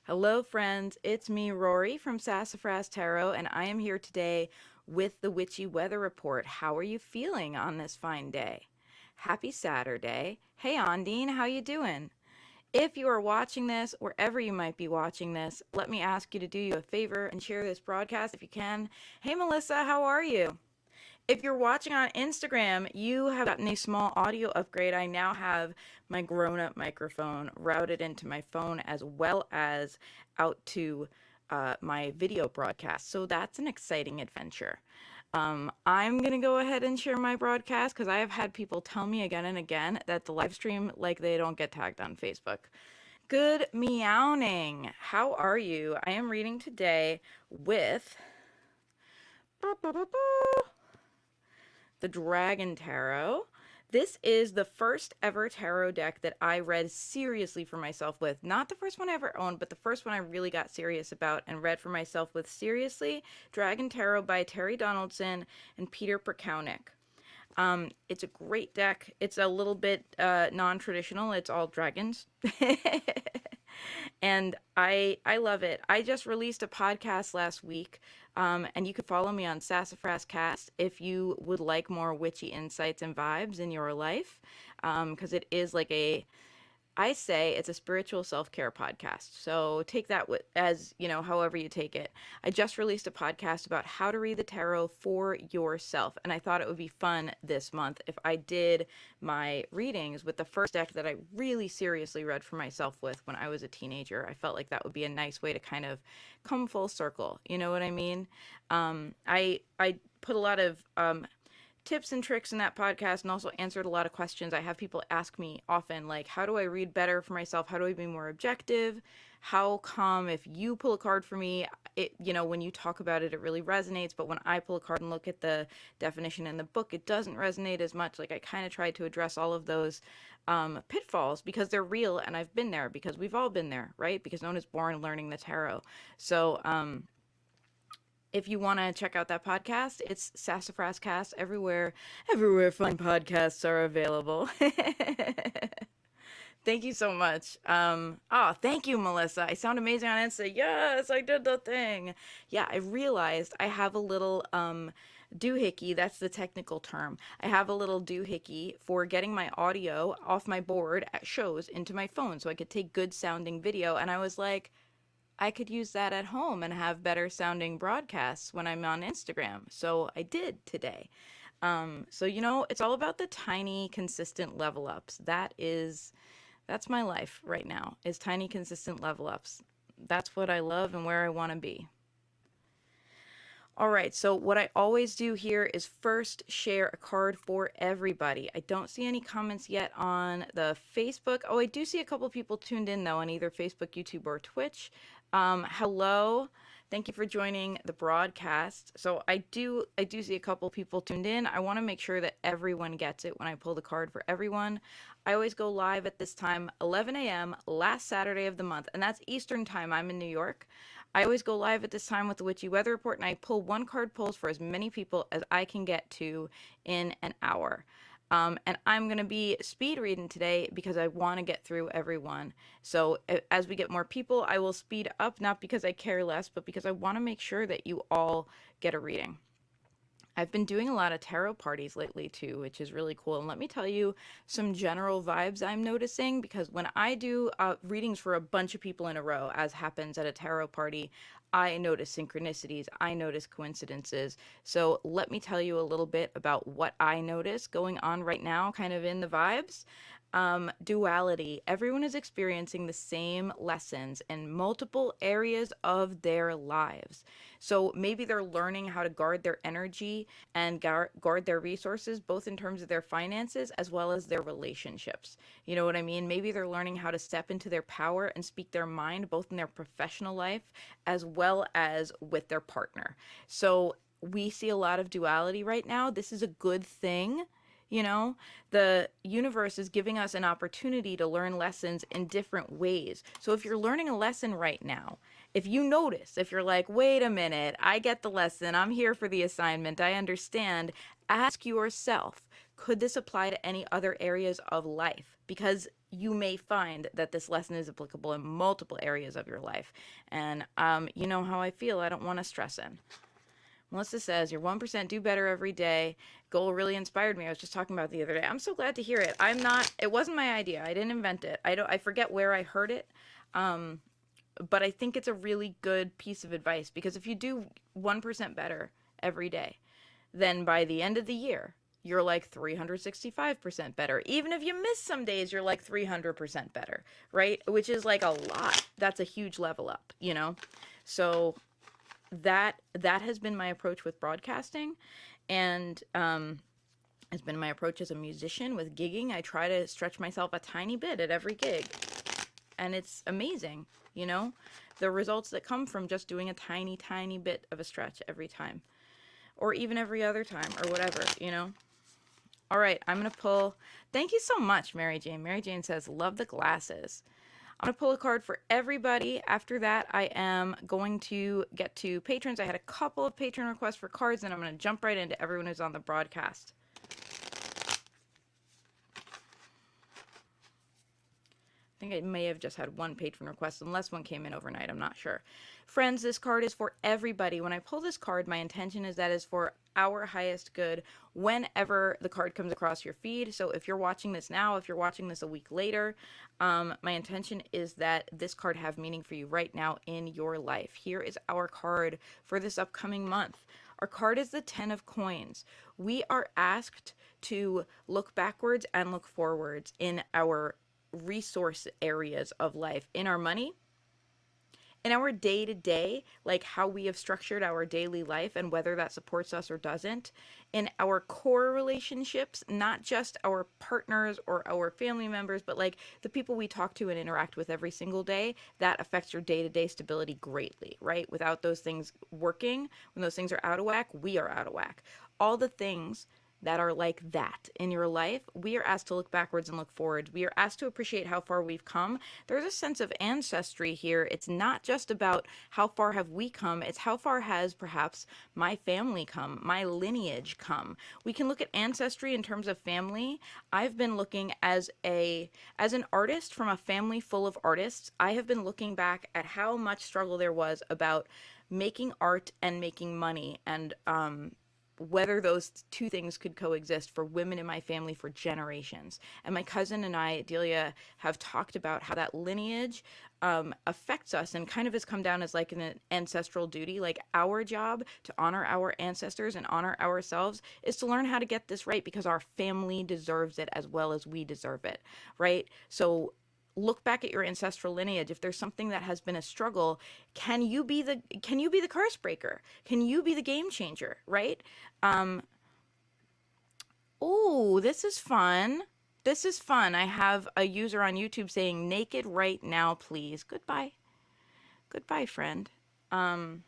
Hello, friends. It's me, Rory from Sassafras Tarot, and I am here today with the Witchy Weather Report. How are you feeling on this fine day? Happy Saturday. Hey, Ondine, how you doing? If you are watching this, wherever you might be watching this, let me ask you to do you a favor and share this broadcast if you can. Hey, Melissa, how are you? If you're watching on Instagram, you have gotten a small audio upgrade. I now have my grown-up microphone routed into my phone as well as out to my video broadcast. So that's an exciting adventure. I'm going to go ahead and share my broadcast because I have had people tell me again and again that the live stream, like, they don't get tagged on Facebook. Good meowing. How are you? I am reading today with the Dragon Tarot. This is the first ever tarot deck that I read seriously for myself with. Not the first one I ever owned, but the first one I really got serious about and read for myself with seriously. Dragon Tarot by Terry Donaldson and Peter Pracownik. It's a great deck. It's a little bit non-traditional. It's all dragons. And I love it. I just released a podcast last week, and you can follow me on Sassafras Cast if you would like more witchy insights and vibes in your life, because it is like I say it's a spiritual self-care podcast. So take that as, however you take it. I just released a podcast about how to read the tarot for yourself. And I thought it would be fun this month if I did my readings with the first deck that I really seriously read for myself with when I was a teenager. I felt like that would be a nice way to kind of come full circle. You know what I mean? I put a lot of tips and tricks in that podcast and also answered a lot of questions. I have people ask me often, like, how do I read better for myself? How do I be more objective? How come if you pull a card for me, when you talk about it, it really resonates, but when I pull a card and look at the definition in the book, it doesn't resonate as much. Like, I kind of tried to address all of those pitfalls because they're real and I've been there because we've all been there, right? Because no one is born learning the tarot. So, if you want to check out that podcast, it's Sassafras Cast everywhere fine podcasts are available. Thank you so much. Thank you, Melissa. I sound amazing on Insta. Yes, I did the thing. Yeah, I realized I have a little doohickey. That's the technical term. I have a little doohickey for getting my audio off my board at shows into my phone so I could take good sounding video. And I was like, I could use that at home and have better sounding broadcasts when I'm on Instagram. So I did today. It's all about the tiny, consistent level ups. That's my life right now, is tiny, consistent level ups. That's what I love and where I want to be. All right, so what I always do here is first share a card for everybody. I don't see any comments yet on the Facebook. Oh, I do see a couple people tuned in, though, on either Facebook, YouTube, or Twitch. Hello. Thank you for joining the broadcast. So I do see a couple people tuned in. I want to make sure that everyone gets it when I pull the card for everyone. I always go live at this time, 11 a.m., last Saturday of the month, and that's Eastern time. I'm in New York. I always go live at this time with the Witchy Weather Report, and I pull one card pulls for as many people as I can get to in an hour. And I'm going to be speed reading today because I want to get through everyone. So as we get more people, I will speed up, not because I care less, but because I want to make sure that you all get a reading. I've been doing a lot of tarot parties lately too, which is really cool. And let me tell you some general vibes I'm noticing, because when I do readings for a bunch of people in a row, as happens at a tarot party, I notice synchronicities, I notice coincidences. So let me tell you a little bit about what I notice going on right now, kind of in the vibes. Duality. Everyone is experiencing the same lessons in multiple areas of their lives. So maybe they're learning how to guard their energy and guard their resources, both in terms of their finances as well as their relationships. You know what I mean? Maybe they're learning how to step into their power and speak their mind, both in their professional life as well as with their partner. So we see a lot of duality right now. This is a good thing. The universe is giving us an opportunity to learn lessons in different ways. So if you're learning a lesson right now, if you notice, if you're like, wait a minute, I get the lesson, I'm here for the assignment, I understand, ask yourself, could this apply to any other areas of life? Because you may find that this lesson is applicable in multiple areas of your life. And you know how I feel. I don't want to stress in. Melissa says, your 1% do better every day goal really inspired me. I was just talking about it the other day. I'm so glad to hear it. It wasn't my idea. I didn't invent it. I forget where I heard it. Um, but I think it's a really good piece of advice, because if you do 1% better every day, then by the end of the year, you're like 365% better. Even if you miss some days, you're like 300% better, right? Which is like a lot. That's a huge level up, you know? So that has been my approach with broadcasting, and has been my approach as a musician with gigging. I try to stretch myself a tiny bit at every gig, and it's amazing, you know, the results that come from just doing a tiny bit of a stretch every time, or even every other time, or whatever, you know. All right, I'm gonna pull. Thank you so much, Mary Jane. Mary Jane says, love the glasses. I'm going to pull a card for everybody. After that, I am going to get to patrons. I had a couple of patron requests for cards, and I'm going to jump right into everyone who's on the broadcast. I think I may have just had one patron request, unless one came in overnight. I'm not sure. Friends, this card is for everybody. When I pull this card, my intention is that is for our highest good whenever the card comes across your feed. So if you're watching this now, if you're watching this a week later, my intention is that this card have meaning for you right now in your life. Here is our card for this upcoming month. Our card is the 10 of coins. We are asked to look backwards and look forwards in our resource areas of life, in our money, in our day-to-day, like how we have structured our daily life and whether that supports us or doesn't, in our core relationships, not just our partners or our family members, but like the people we talk to and interact with every single day. That affects your day-to-day stability greatly, right? Without those things working, when those things are out of whack, we are out of whack. All the things that are like that in your life, we are asked to look backwards and look forward. We are asked to appreciate how far we've come. There's a sense of ancestry here. It's not just about how far have we come, it's how far has perhaps my family come, my lineage come. We can look at ancestry in terms of family. I've been looking as an artist from a family full of artists. I have been looking back at how much struggle there was about making art and making money, and whether those two things could coexist for women in my family for generations. And my cousin and I, Delia, have talked about how that lineage affects us and kind of has come down as like an ancestral duty. Like our job to honor our ancestors and honor ourselves is to learn how to get this right, because our family deserves it as well as we deserve it, right? So look back at your ancestral lineage. If there's something that has been a struggle, can you be the curse breaker? Can you be the game changer, right? Oh, this is fun. This is fun. I have a user on YouTube saying, naked right now, please. Goodbye. Goodbye, friend. The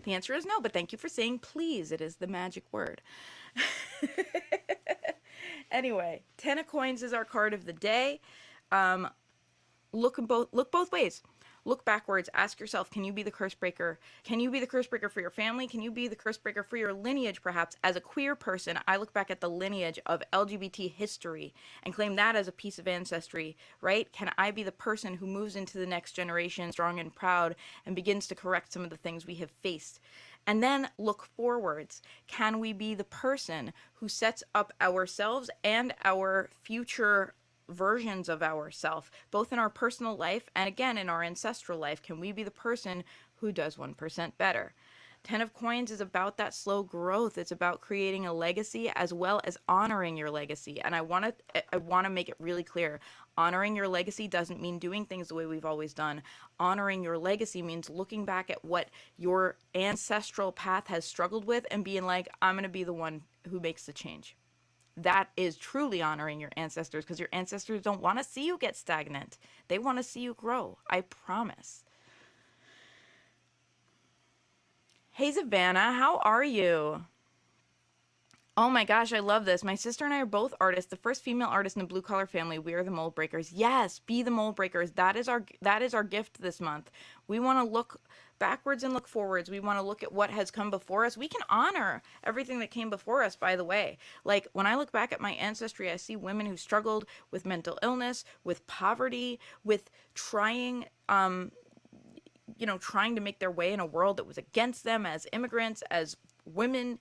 answer is no, but thank you for saying please. It is the magic word. Anyway, 10 of coins is our card of the day. Look both ways. Look backwards. Ask yourself, can you be the curse breaker? Can you be the curse breaker for your family? Can you be the curse breaker for your lineage, perhaps? As a queer person, I look back at the lineage of LGBT history and claim that as a piece of ancestry, right? Can I be the person who moves into the next generation strong and proud and begins to correct some of the things we have faced? And then look forwards. Can we be the person who sets up ourselves and our future versions of ourselves, both in our personal life and again in our ancestral life? Can we be the person who does 1% better? 10 of coins is about that slow growth. It's about creating a legacy as well as honoring your legacy. And I want to make it really clear. Honoring your legacy doesn't mean doing things the way we've always done. Honoring your legacy means looking back at what your ancestral path has struggled with and being like, I'm going to be the one who makes the change. That is truly honoring your ancestors, because your ancestors don't want to see you get stagnant. They want to see you grow. I promise. Hey, Savannah, how are you? Oh my gosh, I love this. My sister and I are both artists. The first female artist in the blue collar family. We are the mold breakers. Yes, be the mold breakers. That is our gift this month. We want to look backwards and look forwards. We want to look at what has come before us. We can honor everything that came before us, by the way. Like when I look back at my ancestry, I see women who struggled with mental illness, with poverty, with trying to make their way in a world that was against them as immigrants, as women.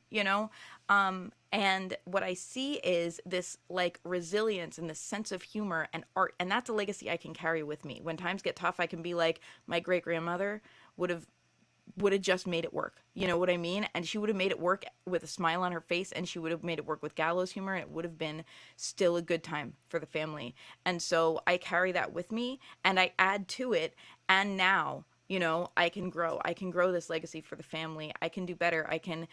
And what I see is this like resilience and this sense of humor and art, and that's a legacy I can carry with me. When times get tough, I can be like, my great grandmother would have just made it work. You know what I mean? And she would have made it work with a smile on her face, and she would have made it work with gallows humor, and it would have been still a good time for the family. And so I carry that with me and I add to it. And now, I can grow. I can grow this legacy for the family. I can do better. I can,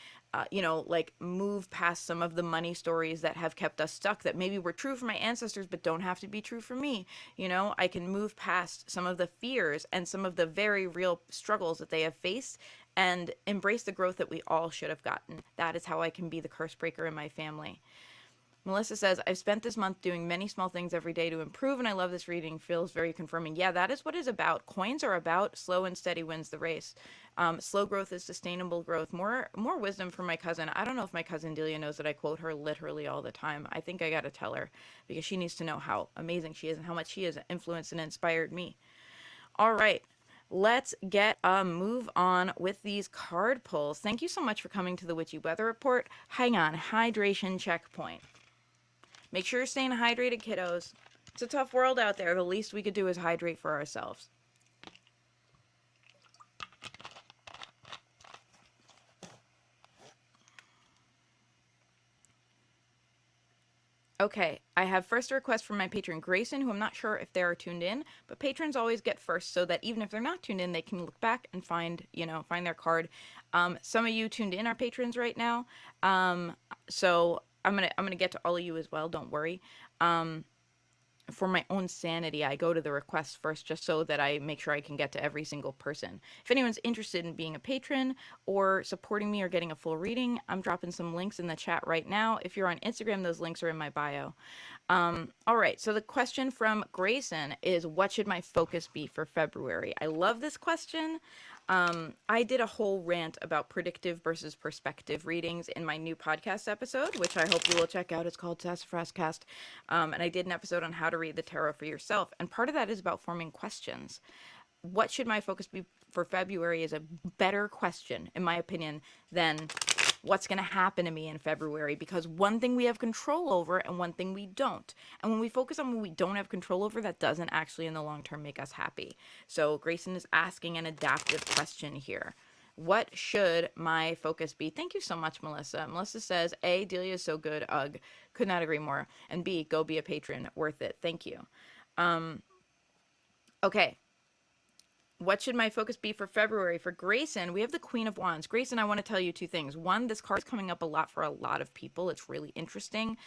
like move past some of the money stories that have kept us stuck that maybe were true for my ancestors, but don't have to be true for me. I can move past some of the fears and some of the very real struggles that they have faced and embrace the growth that we all should have gotten. That is how I can be the curse breaker in my family. Melissa says, I've spent this month doing many small things every day to improve, and I love this reading. Feels very confirming. Yeah, that is what it's about. Coins are about slow and steady wins the race. Slow growth is sustainable growth. More wisdom from my cousin. I don't know if my cousin Delia knows that I quote her literally all the time. I think I got to tell her because she needs to know how amazing she is and how much she has influenced and inspired me. All right. Let's get a move on with these card pulls. Thank you so much for coming to the Witchy Weather Report. Hang on, hydration checkpoint. Make sure you're staying hydrated, kiddos. It's a tough world out there. The least we could do is hydrate for ourselves. Okay, I have first a request from my patron Grayson, who I'm not sure if they're tuned in, but patrons always get first so that even if they're not tuned in, they can look back and find their card. Some of you tuned in are patrons right now. So I'm gonna get to all of you as well. Don't worry. For my own sanity, I go to the requests first just so that I make sure I can get to every single person. If anyone's interested in being a patron or supporting me or getting a full reading, I'm dropping some links in the chat right now. If you're on Instagram, those links are in my bio. All right, so the question from Grayson is, what should my focus be for February? I love this question. I did a whole rant about predictive versus perspective readings in my new podcast episode, which I hope you will check out. It's called Sassafras Cast. And I did an episode on how to read the tarot for yourself. And part of that is about forming questions. What should my focus be for February is a better question, in my opinion, than what's going to happen to me in February, because one thing we have control over and one thing we don't. And when we focus on what we don't have control over, that doesn't actually in the long term make us happy. So Grayson is asking an adaptive question here. What should my focus be? Thank you so much, Melissa. Melissa says, A, Delia is so good. Ugh, could not agree more. And B, go be a patron. Worth it. Thank you. Okay. What should my focus be for February? For Grayson, we have the Queen of Wands. Grayson, I want to tell you two things. One, this card's coming up a lot for a lot of people. It's really interesting.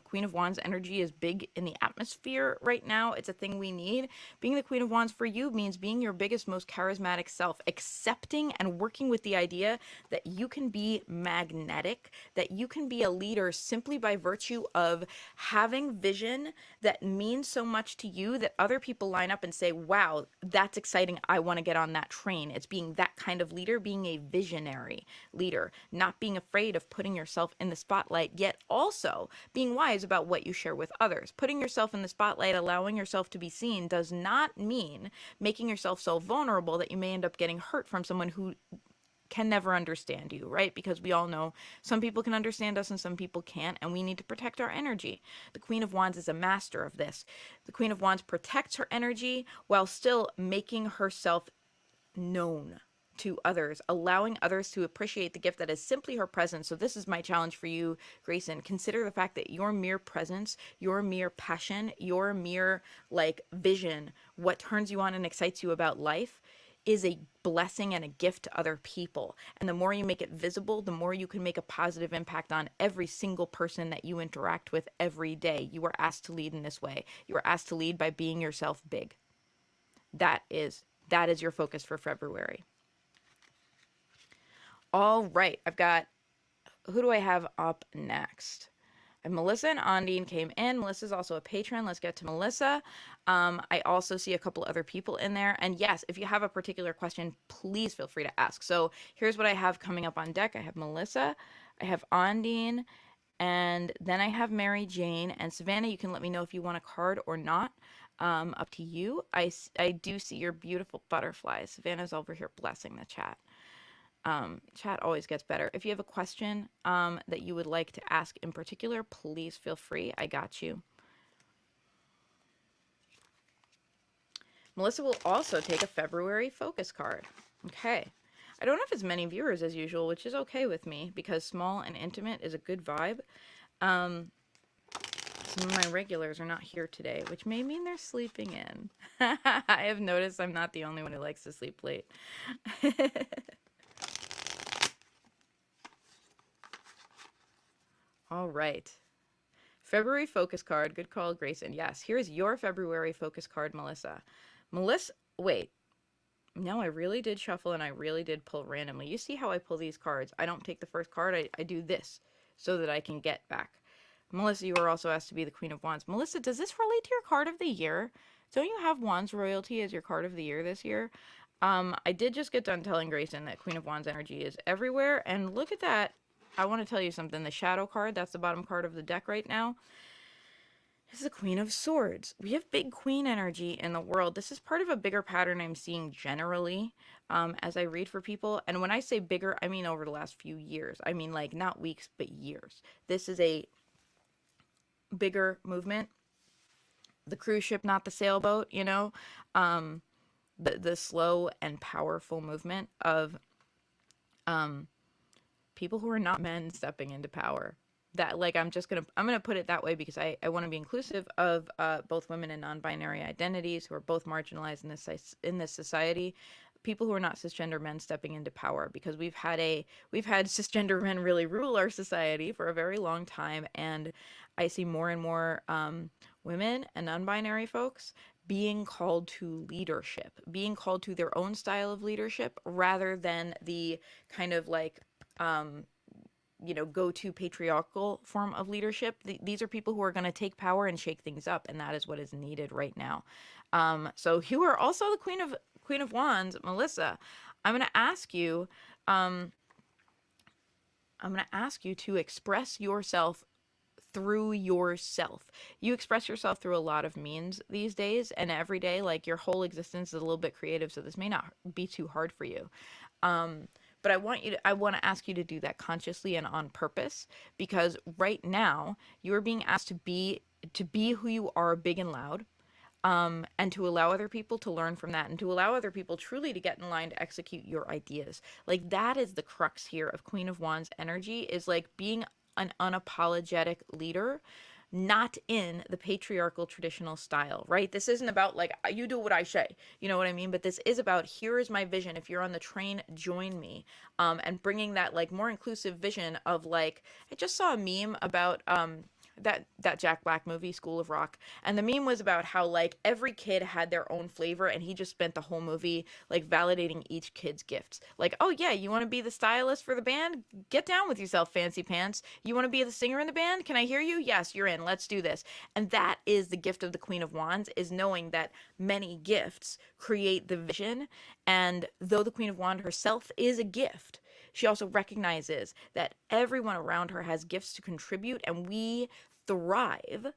Queen of Wands energy is big in the atmosphere right now. It's a thing we need. Being the Queen of Wands for you means being your biggest, most charismatic self, accepting and working with the idea that you can be magnetic, that you can be a leader simply by virtue of having vision that means so much to you that other people line up and say, wow, that's exciting. I want to get on that train. It's being that kind of leader, being a visionary leader, not being afraid of putting yourself in the spotlight, yet also being wise about what you share with others. Putting yourself in the spotlight, allowing yourself to be seen, does not mean making yourself so vulnerable that you may end up getting hurt from someone who can never understand you, right? Because we all know some people can understand us and some people can't, and we need to protect our energy. The Queen of Wands is a master of this. The Queen of Wands protects her energy while still making herself known to others, allowing others to appreciate the gift that is simply her presence. So this is my challenge for you, Grayson. Consider the fact that your mere presence, your mere passion, your mere vision, what turns you on and excites you about life, is a blessing and a gift to other people. And the more you make it visible, the more you can make a positive impact on every single person that you interact with every day. You are asked to lead in this way. You are asked to lead by being yourself big. That is your focus for February. All right, I've got who do I have up next? And Melissa and Ondine came in. Melissa's also a patron. Let's get to Melissa. I also see a couple other people in there. And yes, if you have a particular question, please feel free to ask. So here's what I have coming up on deck. I have Melissa, I have Ondine, and then I have Mary Jane. And Savannah, you can let me know if you want a card or not. Up to you. I do see your beautiful butterflies. Savannah's over here blessing the chat. Chat always gets better. If you have a question that you would like to ask in particular, please feel free. I got you. Melissa will also take a February focus card. Okay. I don't have as many viewers as usual, which is okay with me because small and intimate is a good vibe. Some of my regulars are not here today, which may mean they're sleeping in. I have noticed I'm not the only one who likes to sleep late. All right. February focus card. Good call, Grayson. Yes, here's your February focus card, Melissa. Melissa, wait. No, I really did shuffle and I really did pull randomly. You see how I pull these cards. I don't take the first card. I do this so that I can get back. Melissa, you were also asked to be the Queen of Wands. Melissa, does this relate to your card of the year? Don't you have Wands Royalty as your card of the year this year? I did just get done telling Grayson that Queen of Wands energy is everywhere. And look at that. I want to tell you something. The shadow card, that's the bottom card of the deck right now, is the Queen of Swords. We have big queen energy in the world. This is part of a bigger pattern I'm seeing generally as I read for people. And when I say bigger, I mean over the last few years. I mean like not weeks, but years. This is a bigger movement. The cruise ship, not the sailboat, you know? The slow and powerful movement of people who are not men stepping into power. That, like, I'm gonna put it that way because I want to be inclusive of both women and non-binary identities who are both marginalized in this society. People who are not cisgender men stepping into power, because we've had cisgender men really rule our society for a very long time, and I see more and more women and non-binary folks being called to leadership, being called to their own style of leadership rather than the kind of like go-to patriarchal form of leadership. These are people who are going to take power and shake things up, and that is what is needed right now. So you are also the Queen of Wands, Melissa. I'm going to ask you to express yourself through yourself. You express yourself through a lot of means these days, and every day, like, your whole existence is a little bit creative, so this may not be too hard for you. But I want to ask you to do that consciously and on purpose, because right now you are being asked to be who you are, big and loud, and to allow other people to learn from that, and to allow other people truly to get in line to execute your ideas. Like, that is the crux here of Queen of Wands energy, is like being an unapologetic leader, not in the patriarchal traditional style, right? This isn't about like, you do what I say, you know what I mean? But this is about, here is my vision. If you're on the train, join me. And bringing that like more inclusive vision of, like, I just saw a meme about that Jack Black movie, School of Rock, and the meme was about how, like, every kid had their own flavor, and he just spent the whole movie like validating each kid's gifts. Like, oh yeah, you want to be the stylist for the band? Get down with yourself, fancy pants. You want to be the singer in the band? Can I hear you? Yes, you're in. Let's do this. And that is the gift of the Queen of Wands, is knowing that many gifts create the vision. And though the Queen of Wands herself is a gift, she also recognizes that everyone around her has gifts to contribute, and we thrive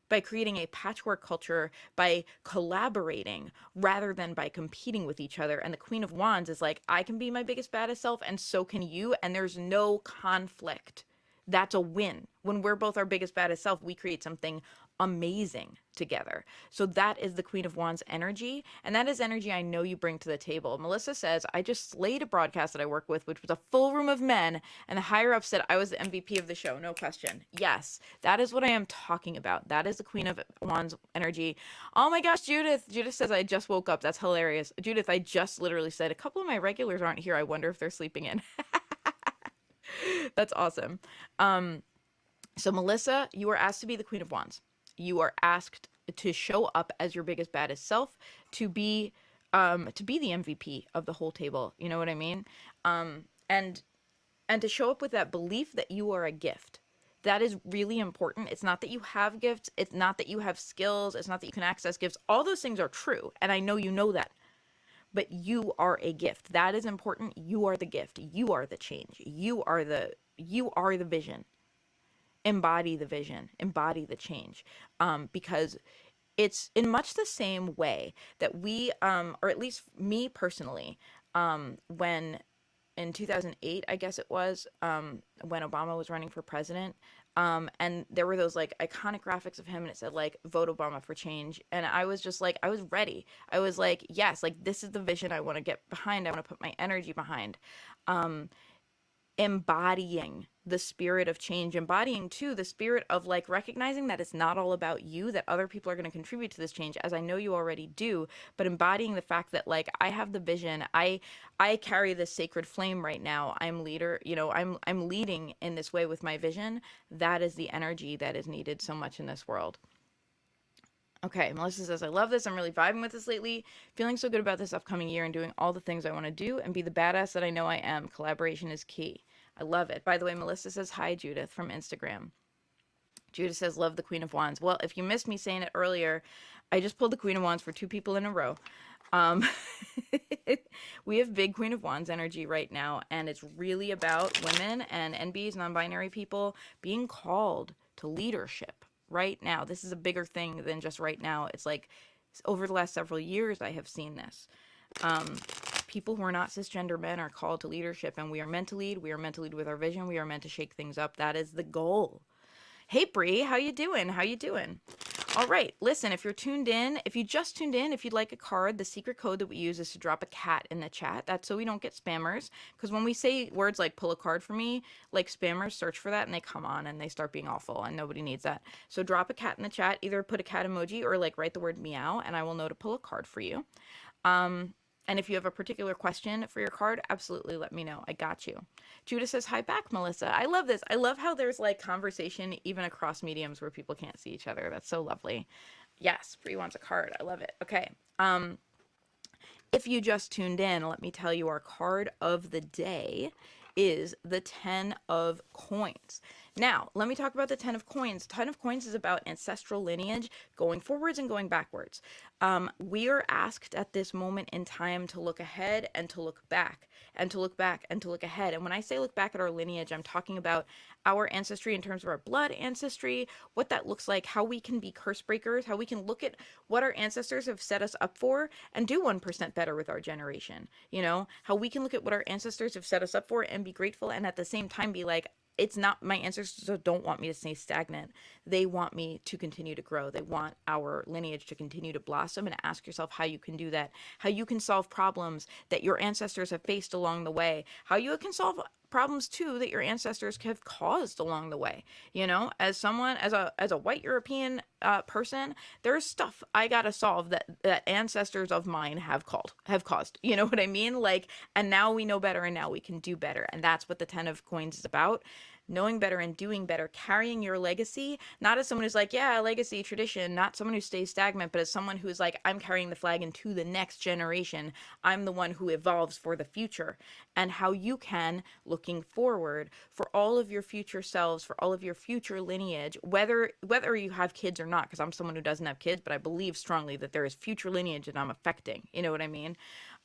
by creating a patchwork culture, by collaborating rather than by competing with each other. And the Queen of Wands is like, I can be my biggest, baddest self, and so can you, and there's no conflict. That's a win. When we're both our biggest, baddest self, we create something amazing together. So that is the Queen of Wands energy, and that is energy I know you bring to the table. Melissa says, I just slayed a broadcast that I work with, which was a full room of men, and the higher up said I was the MVP of the show. No question. Yes, that is what I am talking about. That is the Queen of Wands energy. Oh my gosh, Judith. Judith says, I just woke up. That's hilarious. Judith, I just literally said, a couple of my regulars aren't here. I wonder if they're sleeping in. That's awesome. So Melissa, you are asked to be the Queen of Wands. You are asked to show up as your biggest, baddest self, to be the MVP of the whole table. You know what I mean? And and to show up with that belief that you are a gift. That is really important. It's not that you have gifts. It's not that you have skills. It's not that you can access gifts. All those things are true. And I know you know that. But you are a gift. That is important. You are the gift. You are the change. You are the vision. Embody the vision. Embody the change. Because it's in much the same way that we, or at least me personally, when in 2008, I guess it was, when Obama was running for president. And there were those like iconic graphics of him and it said like, vote Obama for change. And I was just like, I was ready. I was like, yes, like this is the vision I want to get behind. I want to put my energy behind. Um, Embodying the spirit of change, embodying too the spirit of like recognizing that it's not all about you, that other people are going to contribute to this change, as I know you already do, but embodying the fact that like I have the vision, I carry this sacred flame right now, I'm leader, I'm leading in this way with my vision. That is the energy that is needed so much in this world. Okay, Melissa says, I love this. I'm really vibing with this lately. Feeling so good about this upcoming year and doing all the things I want to do and be the badass that I know I am. Collaboration is key. I love it. By the way, Melissa says, hi, Judith, from Instagram. Judith says, love the Queen of Wands. Well, if you missed me saying it earlier, I just pulled the Queen of Wands for 2 people in a row. Um, we have big Queen of Wands energy right now, and it's really about women and NBs, non-binary people, being called to leadership right now. This is a bigger thing than just right now. It's like over the last several years, I have seen this. People who are not cisgender men are called to leadership, and we are meant to lead. We are meant to lead with our vision. We are meant to shake things up. That is the goal. Hey, Bree, how you doing? How you doing? All right, listen, if you're tuned in, if you just tuned in, if you'd like a card, the secret code that we use is to drop a cat in the chat. That's so we don't get spammers. Because when we say words like pull a card for me, like spammers search for that and they come on and they start being awful and nobody needs that. So drop a cat in the chat, either put a cat emoji or like write the word meow and I will know to pull a card for you. And if you have a particular question for your card, absolutely let me know. I got you. Judah says, hi back, Melissa. I love this. I love how there's like conversation even across mediums where people can't see each other. That's so lovely. Yes, Bree wants a card. I love it. Okay. If you just tuned in, let me tell you our card of the day is the 10 of coins. Now, let me talk about the 10 of coins. 10 of coins is about ancestral lineage, going forwards and going backwards. We are asked at this moment in time to look ahead and to look back and to look back and to look ahead. And when I say look back at our lineage, I'm talking about our ancestry in terms of our blood ancestry, what that looks like, how we can be curse breakers, how we can look at what our ancestors have set us up for and do 1% better with our generation. You know, how we can look at what our ancestors have set us up for and be grateful and at the same time be like, it's not, my ancestors don't want me to stay stagnant. They want me to continue to grow. They want our lineage to continue to blossom, and ask yourself how you can do that, how you can solve problems that your ancestors have faced along the way, how you can solve problems too that your ancestors have caused along the way. You know, as someone, as a white European person, there's stuff I gotta solve that ancestors of mine have caused. You know what I mean? Like, and now we know better, and now we can do better, and that's what the 10 of coins is about. Knowing better and doing better, carrying your legacy, not as someone who's like, yeah, legacy, tradition, not someone who stays stagnant, but as someone who's like, I'm carrying the flag into the next generation. I'm the one who evolves for the future. And how you can, looking forward, for all of your future selves, for all of your future lineage, whether you have kids or not, because I'm someone who doesn't have kids, but I believe strongly that there is future lineage that I'm affecting. You know what I mean?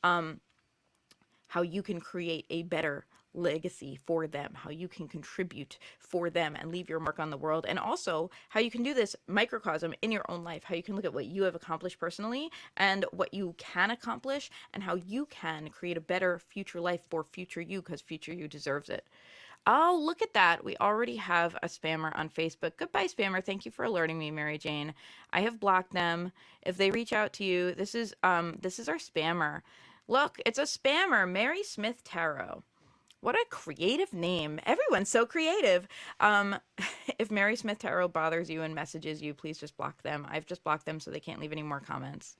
How you can create a better legacy for them, how you can contribute for them and leave your mark on the world, and also how you can do this microcosm in your own life, how you can look at what you have accomplished personally and what you can accomplish and how you can create a better future life for future you, because future you deserves it. Oh, look at that. We already have a spammer on Facebook. Goodbye, spammer. Thank you for alerting me, Mary Jane. I have blocked them. If they reach out to you, this is our spammer. Look, it's a spammer, Mary Smith Tarot. What a creative name. Everyone's so creative. If Mary Smith Tarot bothers you and messages you, please just block them. I've just blocked them so they can't leave any more comments.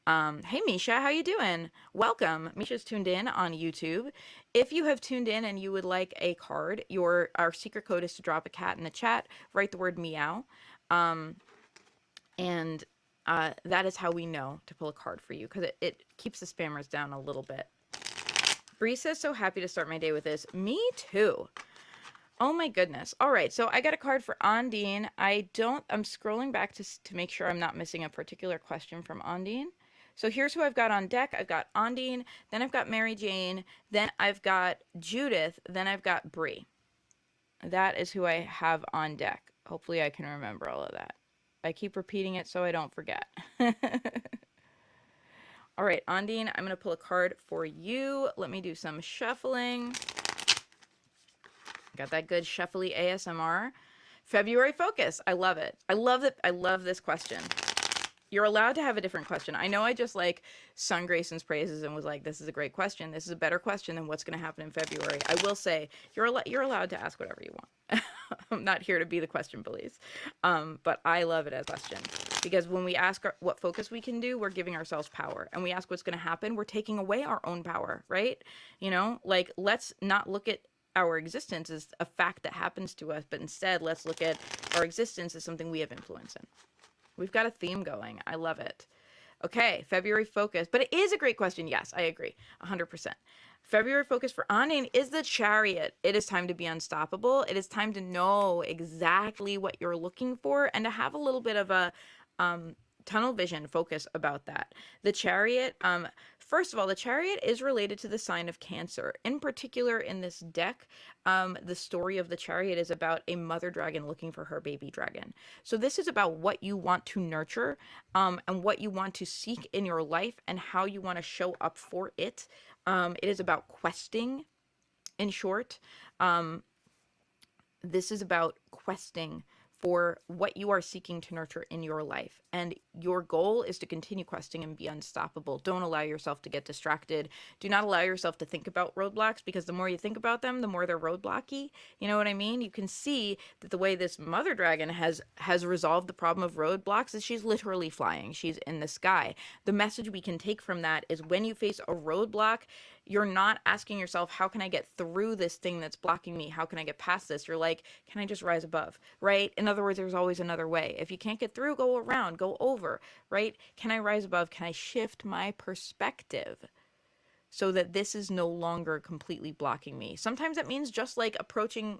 Hey, Misha, how you doing? Welcome. Misha's tuned in on YouTube. If you have tuned in and you would like a card, our secret code is to drop a cat in the chat, write the word meow, and that is how we know to pull a card for you, because it keeps the spammers down a little bit. Bree says, so happy to start my day with this. Me too. Oh my goodness. All right, so I got a card for Ondine. I'm scrolling back to make sure I'm not missing a particular question from Ondine. So here's who I've got on deck. I've got Ondine, then I've got Mary Jane, then I've got Judith, then I've got Bree. That is who I have on deck. Hopefully I can remember all of that. I keep repeating it so I don't forget. All right, Ondine, I'm going to pull a card for you. Let me do some shuffling. Got that good shuffly ASMR. February focus. I love it. I love it. I love this question. You're allowed to have a different question. I know I just like sung Grayson's praises and was like, this is a great question. This is a better question than what's going to happen in February. I will say you're allowed to ask whatever you want. I'm not here to be the question police. But I love it as a question because when we ask what focus we can do, we're giving ourselves power. And we ask what's going to happen, we're taking away our own power, right? You know, like let's not look at our existence as a fact that happens to us, but instead let's look at our existence as something we have influence in. We've got a theme going. I love it. Okay, February focus. But it is a great question. Yes, I agree. 100%. February focus for Ondine is the Chariot. It is time to be unstoppable. It is time to know exactly what you're looking for and to have a little bit of a tunnel vision focus about that. The Chariot, first of all, the Chariot is related to the sign of Cancer. In particular, in this deck, the story of the Chariot is about a mother dragon looking for her baby dragon. So this is about what you want to nurture and what you want to seek in your life and how you want to show up for it. It is about questing, in short. This is about questing for what you are seeking to nurture in your life. And your goal is to continue questing and be unstoppable. Don't allow yourself to get distracted. Do not allow yourself to think about roadblocks, because the more you think about them, the more they're roadblocky. You know what I mean? You can see that the way this mother dragon has resolved the problem of roadblocks is she's literally flying. She's in the sky. The message we can take from that is when you face a roadblock, you're not asking yourself, how can I get through this thing that's blocking me? How can I get past this? You're like, can I just rise above, right? In other words, there's always another way. If you can't get through, go around, go over, right? Can I rise above? Can I shift my perspective so that this is no longer completely blocking me? Sometimes that means just like approaching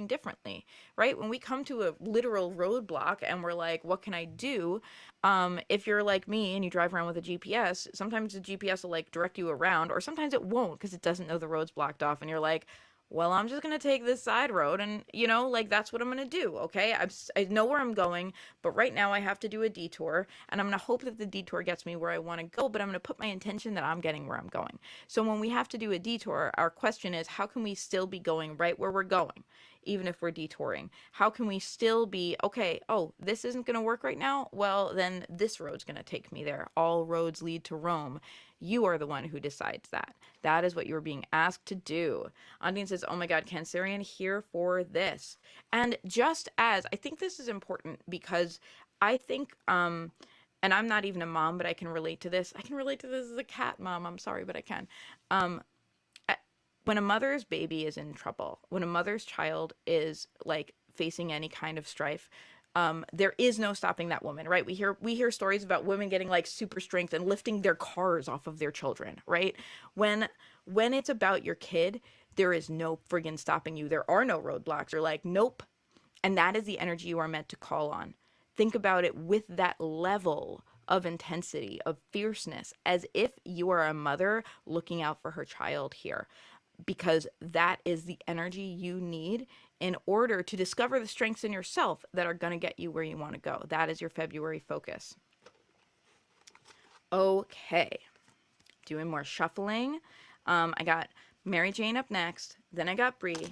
differently, right? When we come to a literal roadblock and we're like, what can I do? If you're like me and you drive around with a GPS, sometimes the GPS will like direct you around, or sometimes it won't because it doesn't know the road's blocked off, and you're like, well, I'm just going to take this side road, and, you know, like, that's what I'm going to do, okay? I know where I'm going, but right now I have to do a detour, and I'm going to hope that the detour gets me where I want to go, but I'm going to put my intention that I'm getting where I'm going. So when we have to do a detour, our question is, how can we still be going right where we're going, even if we're detouring? How can we still be, okay, oh, this isn't going to work right now? Well, then this road's going to take me there. All roads lead to Rome. You are the one who decides that. That is what you're being asked to do. Ondine says, oh my God, Cancerian, here for this. And just as, I think this is important because I think, and I'm not even a mom, but I can relate to this. I can relate to this as a cat mom. I'm sorry, but I can. When a mother's baby is in trouble, when a mother's child is like facing any kind of strife, there is no stopping that woman, right? We hear stories about women getting like super strength and lifting their cars off of their children, right? When it's about your kid, there is no friggin' stopping you. There are no roadblocks. You're like, nope. And that is the energy you are meant to call on. Think about it with that level of intensity, of fierceness, as if you are a mother looking out for her child here, because that is the energy you need in order to discover the strengths in yourself that are going to get you where you want to go. That is your February focus. Okay. Doing more shuffling. I got Mary Jane up next. Then I got Bree.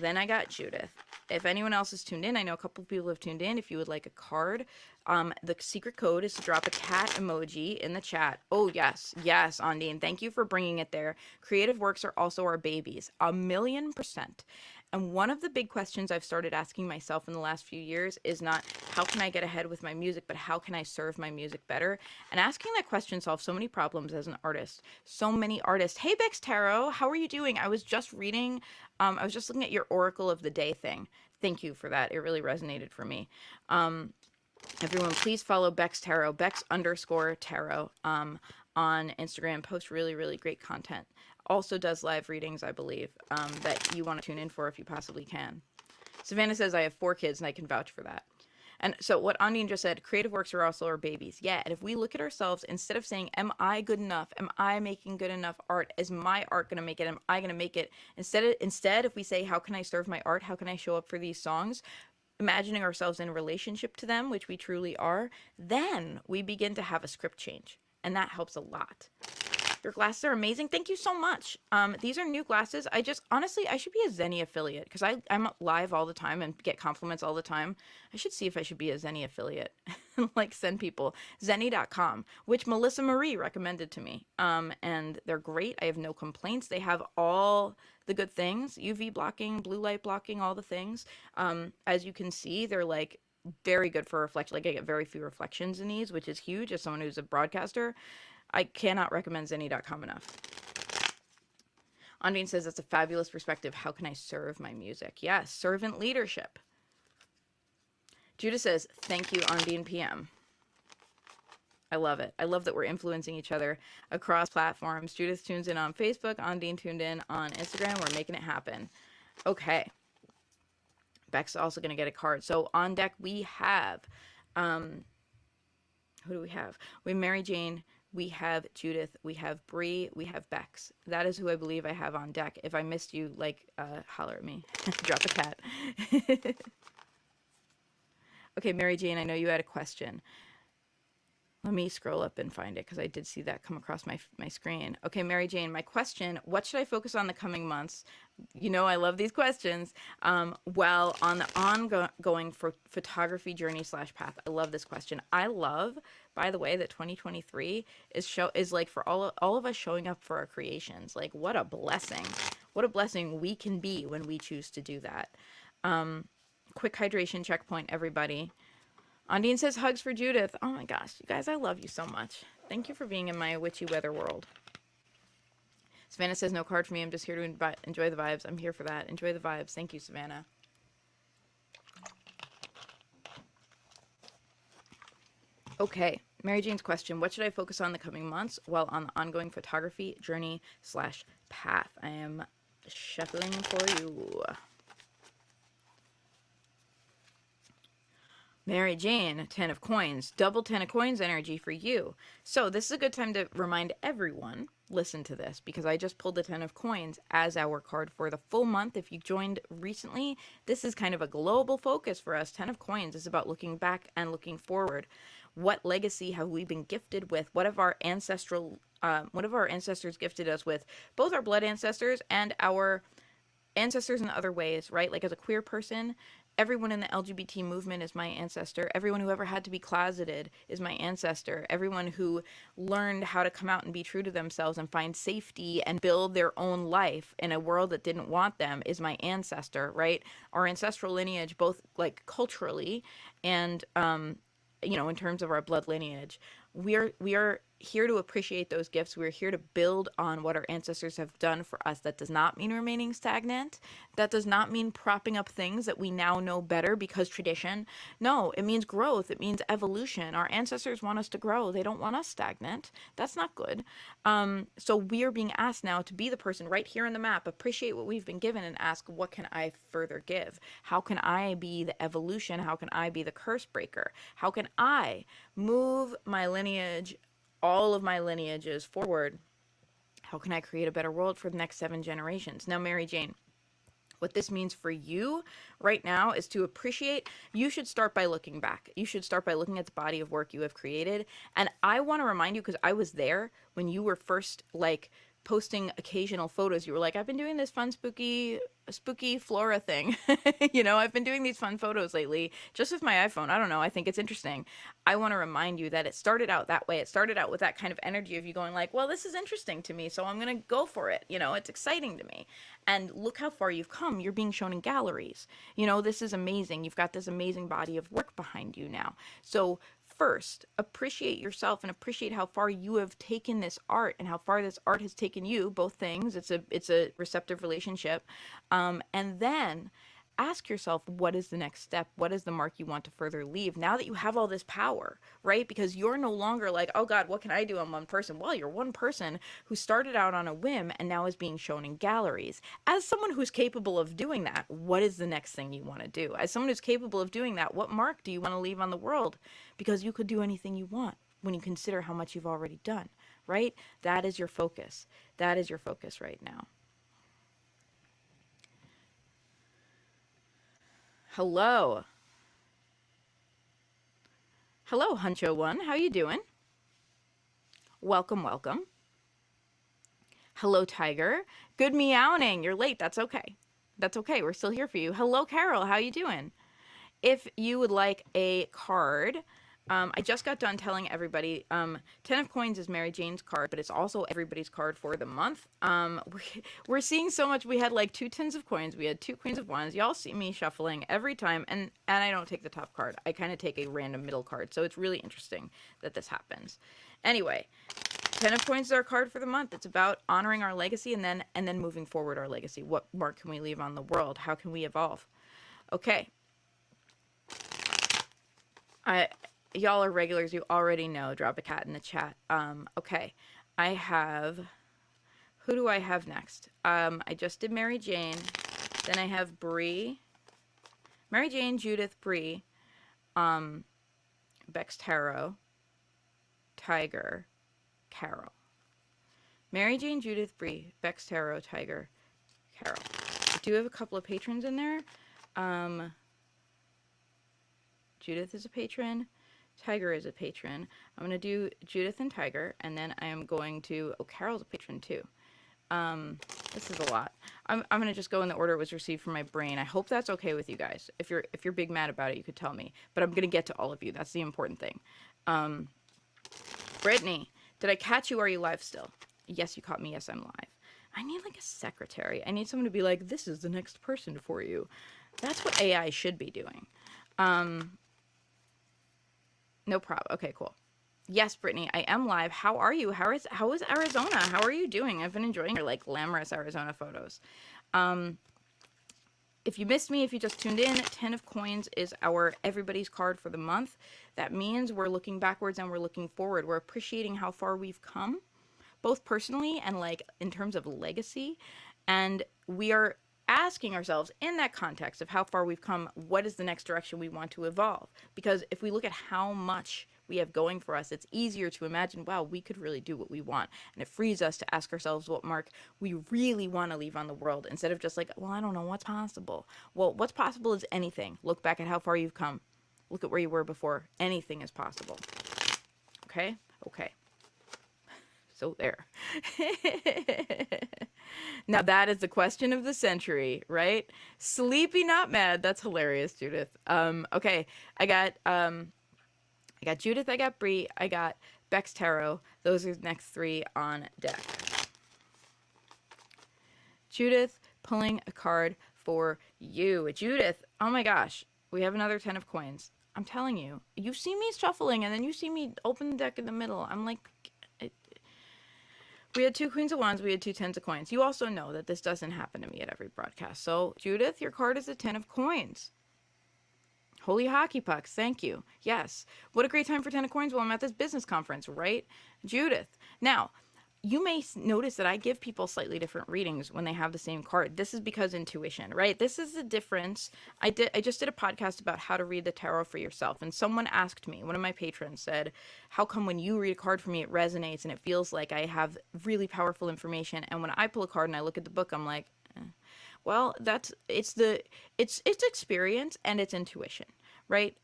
Then I got Judith. If anyone else is tuned in, I know a couple of people have tuned in. If you would like a card, the secret code is to drop a cat emoji in the chat. Oh, yes. Yes, Ondine. Thank you for bringing it there. Creative works are also our babies. 1,000,000%. And one of the big questions I've started asking myself in the last few years is not how can I get ahead with my music, but how can I serve my music better? And asking that question solves so many problems as an artist. So many artists. Hey, Bex Tarot, how are you doing? I was just reading, I was just looking at your Oracle of the Day thing. Thank you for that. It really resonated for me. Everyone, please follow Bex Tarot, Bex_Tarot, on Instagram, posts really, really great content. Also does live readings, I believe, that you want to tune in for if you possibly can. Savannah says, I have 4 kids and I can vouch for that. And so what Ondine just said, creative works are also our babies. Yeah, and if we look at ourselves, instead of saying, am I good enough? Am I making good enough art? Is my art going to make it? Am I going to make it? Instead, if we say, how can I serve my art? How can I show up for these songs? Imagining ourselves in relationship to them, which we truly are, then we begin to have a script change. And that helps a lot. Your glasses are amazing. Thank you so much. These are new glasses. Honestly, I should be a Zenny affiliate because I'm live all the time and get compliments all the time. I should see if I should be a Zenny affiliate. Like send people. Zenny.com, which Melissa Marie recommended to me. And they're great. I have no complaints. They have all the good things. UV blocking, blue light blocking, all the things. As you can see, they're like very good for reflection. Like I get very few reflections in these, which is huge as someone who's a broadcaster. I cannot recommend Zenny.com enough. Ondine says, that's a fabulous perspective. How can I serve my music? Yes, servant leadership. Judah says, thank you, Ondine PM. I love it. I love that we're influencing each other across platforms. Judith tunes in on Facebook. Ondine tuned in on Instagram. We're making it happen. Okay. Beck's also going to get a card. So on deck, we have, who do we have? We have Mary Jane. We have Judith, we have Bree, we have Bex. That is who I believe I have on deck. If I missed you, holler at me. Drop a cat. Okay, Mary Jane, I know you had a question. Let me scroll up and find it because I did see that come across my screen. Okay, Mary Jane, my question, what should I focus on the coming months? You know I love these questions. Well, on the ongoing photography journey / path. I love this question. I love, by the way, that 2023 is like for all of us showing up for our creations. Like what a blessing. What a blessing we can be when we choose to do that. Quick hydration checkpoint, everybody. Ondine says hugs for Judith. Oh my gosh, you guys, I love you so much. Thank you for being in my witchy weather world. Savannah says no card for me. I'm just here to enjoy the vibes. I'm here for that. Enjoy the vibes. Thank you, Savannah. Okay, Mary Jane's question. What should I focus on the coming months while on the ongoing photography journey / path? I am shuffling for you. Mary Jane, 10 of coins, double 10 of coins energy for you. So this is a good time to remind everyone, listen to this, because I just pulled the 10 of coins as our card for the full month. If you joined recently, this is kind of a global focus for us. 10 of coins is about looking back and looking forward. What legacy have we been gifted with? What have our ancestors gifted us with? Both our blood ancestors and our ancestors in other ways, right? Like as a queer person, everyone in the LGBT movement is my ancestor. Everyone who ever had to be closeted is my ancestor. Everyone who learned how to come out and be true to themselves and find safety and build their own life in a world that didn't want them is my ancestor, right? Our ancestral lineage, both like culturally and, in terms of our blood lineage, we are here to appreciate those gifts. We're here to build on what our ancestors have done for us. That does not mean remaining stagnant. That does not mean propping up things that we now know better because tradition. No, it means growth. It means evolution. Our ancestors want us to grow. They don't want us stagnant. That's not good. So we are being asked now to be the person right here on the map, appreciate what we've been given and ask, what can I further give? How can I be the evolution? How can I be the curse breaker? How can I move my lineage, all of my lineages forward? How can I create a better world for the next 7 generations? Now, Mary Jane, what this means for you right now is to appreciate. You should start by looking back. You should start by looking at the body of work you have created. And I want to remind you, because I was there when you were first posting occasional photos. You were like, I've been doing this fun, spooky flora thing. I've been doing these fun photos lately just with my iPhone. I don't know. I think it's interesting. I want to remind you that it started out that way. It started out with that kind of energy of you going like, well, this is interesting to me, so I'm going to go for it. It's exciting to me. And look how far you've come. You're being shown in galleries. This is amazing. You've got this amazing body of work behind you now. So first, appreciate yourself and appreciate how far you have taken this art and how far this art has taken you. Both things. It's a receptive relationship. And then ask yourself, what is the next step? What is the mark you want to further leave now that you have all this power, right? Because you're no longer like, oh God, what can I do? I'm one person. Well, you're one person who started out on a whim and now is being shown in galleries. As someone who's capable of doing that, what is the next thing you want to do? As someone who's capable of doing that, what mark do you want to leave on the world? Because you could do anything you want when you consider how much you've already done, right? That is your focus. That is your focus right now. Hello. Hello, Huncho One. How you doing? Welcome, welcome. Hello, Tiger. Good meowing. You're late. That's okay. That's okay. We're still here for you. Hello, Carol. How you doing? If you would like a card, I just got done telling everybody, 10 of Coins is Mary Jane's card, but it's also everybody's card for the month. We're seeing so much. We had like 2 Tens of Coins. We had 2 Queens of Wands. Y'all see me shuffling every time, and I don't take the top card. I kind of take a random middle card, so it's really interesting that this happens. Anyway, 10 of Coins is our card for the month. It's about honoring our legacy and then moving forward our legacy. What mark can we leave on the world? How can we evolve? Okay. Y'all are regulars. You already know. Drop a cat in the chat. Okay. I have... Who do I have next? I just did Mary Jane. Then I have Bree. Mary Jane, Judith, Bree. Bex Tarot. Tiger. Carol. Mary Jane, Judith, Bree. Bex Tarot, Tiger, Carol. I do have a couple of patrons in there. Judith is a patron. Tiger is a patron. I'm going to do Judith and Tiger, and then I am going to... Oh, Carol's a patron, too. This is a lot. I'm going to just go in the order it was received from my brain. I hope that's okay with you guys. If you're big mad about it, you could tell me. But I'm going to get to all of you. That's the important thing. Brittany, did I catch you? Are you live still? Yes, you caught me. Yes, I'm live. I need, like, a secretary. I need someone to be like, this is the next person for you. That's what AI should be doing. No problem. Okay, cool. Yes, Brittany, I am live. How are you? How is Arizona? How are you doing? I've been enjoying your, like, glamorous Arizona photos. If you missed me, if you just tuned in, 10 of Coins is our everybody's card for the month. That means we're looking backwards and we're looking forward. We're appreciating how far we've come, both personally and, like, in terms of legacy. And we are asking ourselves in that context of how far we've come, what is the next direction we want to evolve? Because if we look at how much we have going for us, it's easier to imagine, wow, we could really do what we want. And it frees us to ask ourselves what mark we really want to leave on the world, instead of just like, well, I don't know what's possible. Well, what's possible is anything. Look back at how far you've come. Look at where you were before. Anything is possible. Okay? Okay. So there. Now that is the question of the century, right? Sleepy not mad. That's hilarious, Judith. Okay. I got Judith, I got Bree, I got Bex Tarot. Those are the next 3 on deck. Judith pulling a card for you. Judith, oh my gosh. We have another 10 of Coins. I'm telling you. You see me shuffling and then you see me open the deck in the middle. I'm like... We had 2 Queens of Wands. We had 2 Tens of Coins. You also know that this doesn't happen to me at every broadcast. So, Judith, your card is a 10 of Coins. Holy hockey pucks. Thank you. Yes. What a great time for 10 of Coins while I'm at this business conference, right? Judith. Now, you may notice that I give people slightly different readings when they have the same card. This is because intuition, right? This is the difference. I just did a podcast about how to read the tarot for yourself. And someone asked me, one of my patrons said, how come when you read a card for me, it resonates and it feels like I have really powerful information. And when I pull a card and I look at the book, I'm like, well, it's experience and it's intuition, right?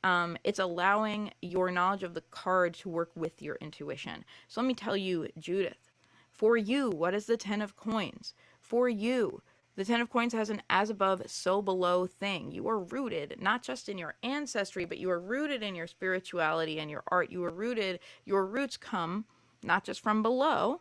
It's allowing your knowledge of the card to work with your intuition. So let me tell you, Judith, for you, what is the 10 of Coins? For you, the 10 of Coins has an as above, so below thing. You are rooted, not just in your ancestry, but you are rooted in your spirituality and your art. You are rooted, your roots come not just from below,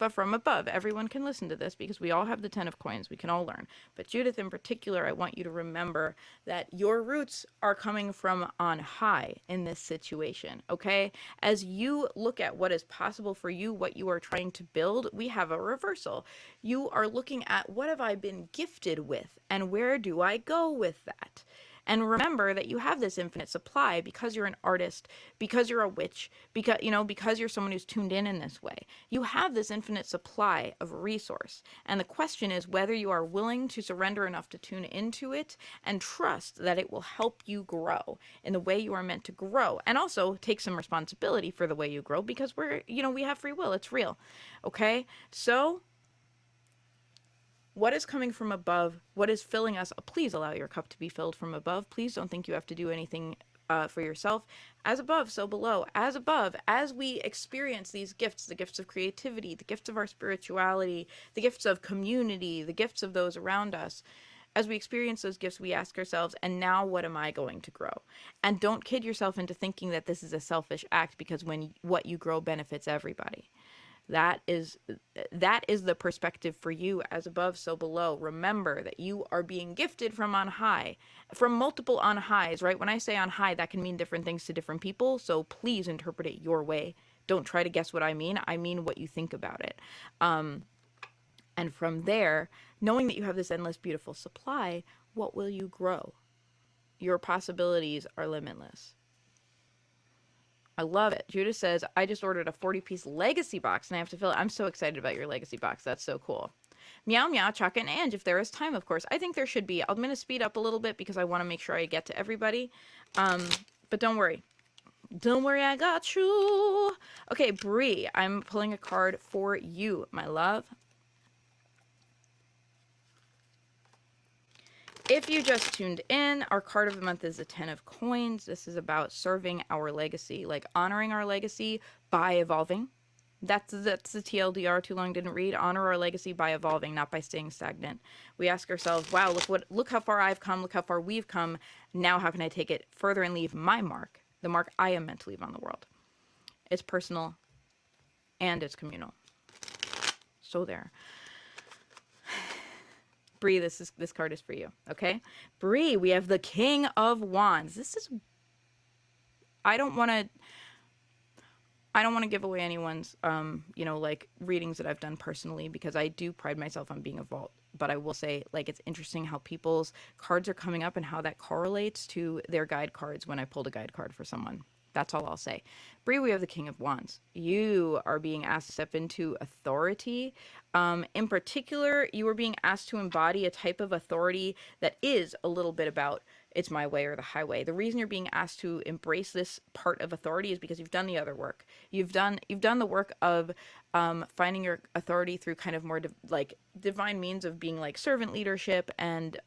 but from above. Everyone can listen to this because we all have the 10 of coins. We can all learn. But Judith in particular, I want you to remember that your roots are coming from on high in this situation, okay? As you look at what is possible for you, what you are trying to build, we have a reversal. You are looking at what have I been gifted with and where do I go with that? And remember that you have this infinite supply because you're an artist, because you're a witch, because you're someone who's tuned in this way. You have this infinite supply of resource. And the question is whether you are willing to surrender enough to tune into it and trust that it will help you grow in the way you are meant to grow. And also take some responsibility for the way you grow because we have free will. It's real. Okay? So what is coming from above? What is filling us? Please allow your cup to be filled from above. Please don't think you have to do anything for yourself. As above, so below. As above, as we experience these gifts, the gifts of creativity, the gifts of our spirituality, the gifts of community, the gifts of those around us, as we experience those gifts, we ask ourselves, and now what am I going to grow? And don't kid yourself into thinking that this is a selfish act because what you grow benefits everybody. That is the perspective for you, as above, so below. Remember that you are being gifted from on high, from multiple on highs, right? When I say on high, that can mean different things to different people. So please interpret it your way. Don't try to guess what I mean. I mean what you think about it. And from there, knowing that you have this endless, beautiful supply, what will you grow? Your possibilities are limitless. I love it. Judith says, I just ordered a 40-piece legacy box and I have to fill it. I'm so excited about your legacy box. That's so cool. Meow Meow, Chaka, and Ange, if there is time, of course. I think there should be. I'm going to speed up a little bit because I want to make sure I get to everybody. But don't worry. Don't worry, I got you. Okay, Bree, I'm pulling a card for you, my love. If you just tuned in, our card of the month is the 10 of coins. This is about serving our legacy, like honoring our legacy by evolving. That's the TLDR, too long didn't read. Honor our legacy by evolving, not by staying stagnant. We ask ourselves, wow, look how far I've come, look how far we've come. Now how can I take it further and leave my mark, the mark I am meant to leave on the world? It's personal and it's communal. So there. Bree, this card is for you, okay? Bree, we have the King of Wands. This is... I don't want to give away anyone's, like readings that I've done personally because I do pride myself on being a vault. But I will say, like, it's interesting how people's cards are coming up and how that correlates to their guide cards when I pulled a guide card for someone. That's all I'll say. Bree, we have the King of Wands. You are being asked to step into authority. In particular, you are being asked to embody a type of authority that is a little bit about it's my way or the highway. The reason you're being asked to embrace this part of authority is because you've done the other work. You've done the work of finding your authority through kind of more divine means of being like servant leadership and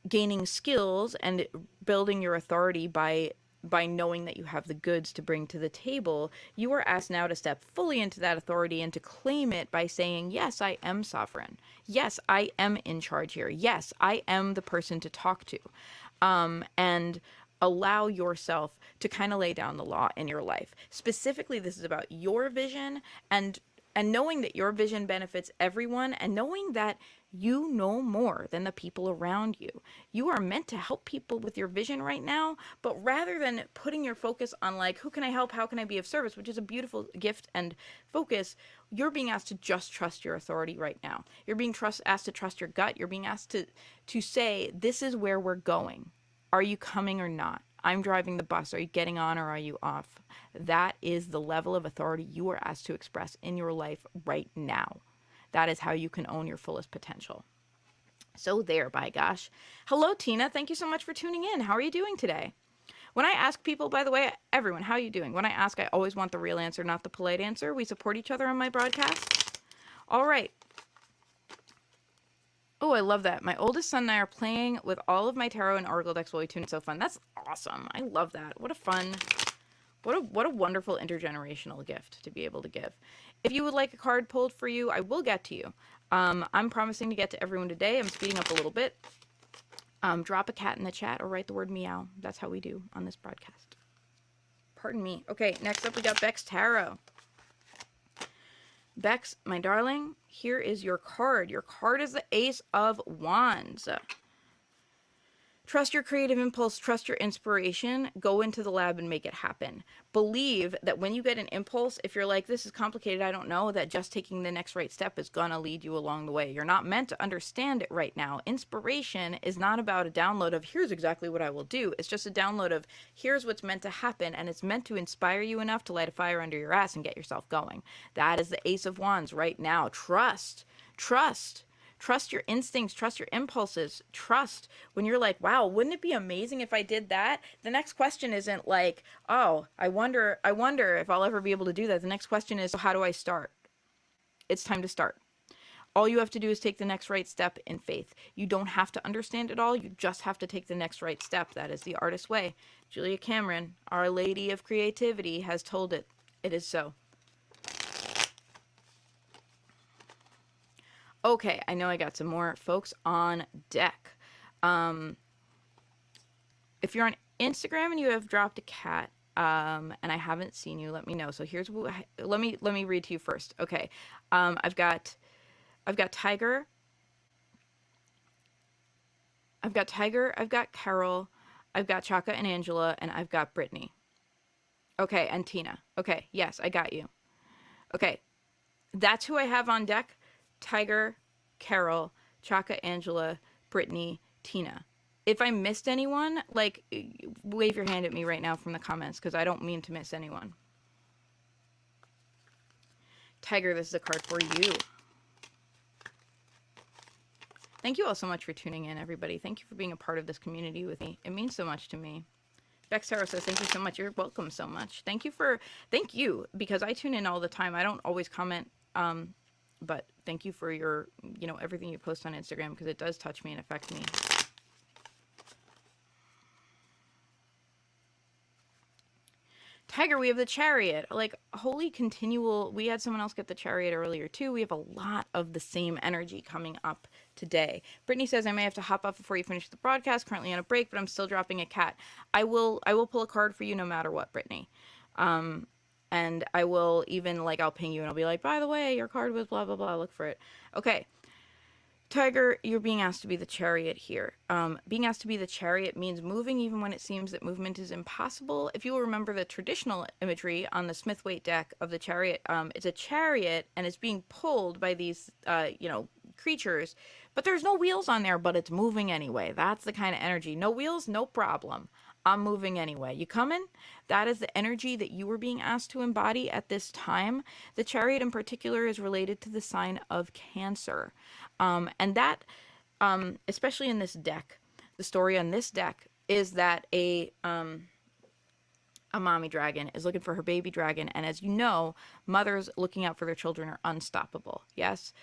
gaining skills and building your authority by knowing that you have the goods to bring to the table. You are asked now to step fully into that authority and to claim it by saying, yes, I am sovereign. Yes, I am in charge here. Yes, I am the person to talk to. And allow yourself to kind of lay down the law in your life. Specifically, this is about your vision and knowing that your vision benefits everyone and knowing that you know more than the people around you. You are meant to help people with your vision right now, but rather than putting your focus on like, who can I help? How can I be of service? Which is a beautiful gift and focus. You're being asked to just trust your authority right now. You're being asked to trust your gut. You're being asked to say, this is where we're going. Are you coming or not? I'm driving the bus. Are you getting on or are you off? That is the level of authority you are asked to express in your life right now. That is how you can own your fullest potential. So there, by gosh. Hello, Tina. Thank you so much for tuning in. How are you doing today? When I ask people, by the way, everyone, how are you doing? When I ask, I always want the real answer, not the polite answer. We support each other on my broadcast. All right. Oh, I love that. My oldest son and I are playing with all of my tarot and oracle decks while we tune. It's so fun. That's awesome. I love that. What a fun, what a wonderful intergenerational gift to be able to give. If you would like a card pulled for you, I will get to you. I'm promising to get to everyone today. I'm speeding up a little bit. Drop a cat in the chat or write the word meow. That's how we do on this broadcast. Pardon me. Okay, next up we got Bex Tarot. Bex, my darling, here is your card. Your card is the Ace of Wands. Trust your creative impulse, trust your inspiration, go into the lab and make it happen. Believe that when you get an impulse, if you're like, this is complicated, I don't know, that just taking the next right step is gonna lead you along the way. You're not meant to understand it right now. Inspiration is not about a download of, here's exactly what I will do. It's just a download of, here's what's meant to happen, and it's meant to inspire you enough to light a fire under your ass and get yourself going. That is the Ace of Wands right now. Trust. Trust your instincts, trust your impulses, trust when you're like, wow, wouldn't it be amazing if I did that? The next question isn't like, oh, I wonder if I'll ever be able to do that. The next question is, so how do I start? It's time to start. All you have to do is take the next right step in faith. You don't have to understand it all. You just have to take the next right step. That is the artist's way. Julia Cameron, Our Lady of Creativity, has told it. It is so. Okay, I know I got some more folks on deck. If you're on Instagram and you have dropped a cat, and I haven't seen you, let me know. So here's what, let me read to you first. Okay, I've got Tiger. I've got Carol. I've got Chaka and Angela, and I've got Brittany. Okay, and Tina. Okay, yes, I got you. Okay, that's who I have on deck. Tiger, Carol, Chaka, Angela, Brittany, Tina. If I missed anyone, like, wave your hand at me right now from the comments, because I don't mean to miss anyone. Tiger, this is a card for you. Thank you all so much for tuning in, everybody. Thank you for being a part of this community with me. It means so much to me. Bex Tarot says, thank you so much. You're welcome so much. Thank you, because I tune in all the time. I don't always comment, but thank you for your, everything you post on Instagram, because it does touch me and affect me. Tiger, we have the Chariot. Like, holy continual, we had someone else get the Chariot earlier too. We have a lot of the same energy coming up today. Brittany says, I may have to hop off before you finish the broadcast. Currently on a break, but I'm still dropping a cat. I will pull a card for you no matter what, Brittany. And I will even, like, I'll ping you and I'll be like, by the way, your card was blah, blah, blah. Look for it. Okay. Tiger, you're being asked to be the Chariot here. Being asked to be the Chariot means moving even when it seems that movement is impossible. If you will remember the traditional imagery on the Smith-Waite deck of the Chariot, it's a chariot and it's being pulled by these, creatures, but there's no wheels on there, but it's moving anyway. That's the kind of energy. No wheels, no problem. I'm moving anyway. You coming? That is the energy that you were being asked to embody at this time. The Chariot in particular is related to the sign of Cancer. And that, especially in this deck, the story on this deck is that a mommy dragon is looking for her baby dragon. And as you know, mothers looking out for their children are unstoppable. Yes.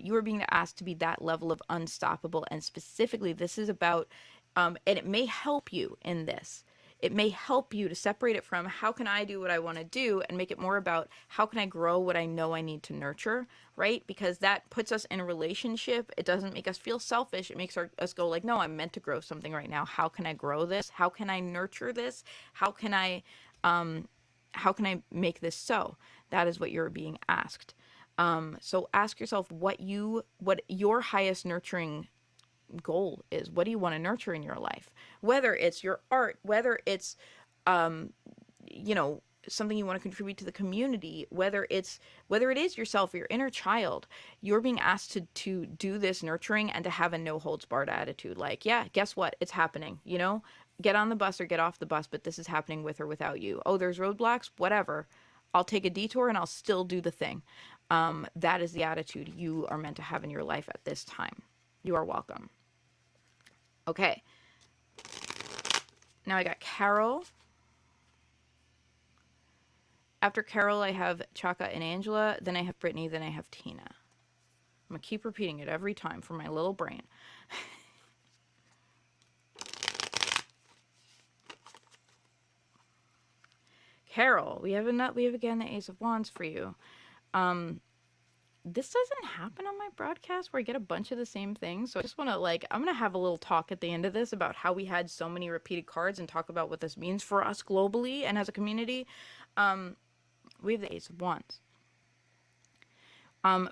You are being asked to be that level of unstoppable. And specifically, this is about, and it may help you in this. It may help you to separate it from how can I do what I want to do and make it more about how can I grow what I know I need to nurture, right? Because that puts us in a relationship. It doesn't make us feel selfish. It makes us go like, no, I'm meant to grow something right now. How can I grow this? How can I nurture this? How can I make this so? That is what you're being asked. So ask yourself what your highest nurturing goal is. What do you want to nurture in your life? Whether it's your art, whether it's something you want to contribute to the community, whether it is yourself or your inner child, you're being asked to do this nurturing and to have a no holds barred attitude. Like, yeah, guess what? It's happening. Get on the bus or get off the bus, but this is happening with or without you. Oh, there's roadblocks, whatever. I'll take a detour and I'll still do the thing. That is the attitude you are meant to have in your life at this time. You are welcome. Okay. Now I got Carol. After Carol, I have Chaka and Angela. Then I have Brittany. Then I have Tina. I'm going to keep repeating it every time for my little brain. Carol, we have again the Ace of Wands for you. This doesn't happen on my broadcast where I get a bunch of the same things. So I just want to I'm going to have a little talk at the end of this about how we had so many repeated cards and talk about what this means for us globally and as a community. We have the Ace of Wands.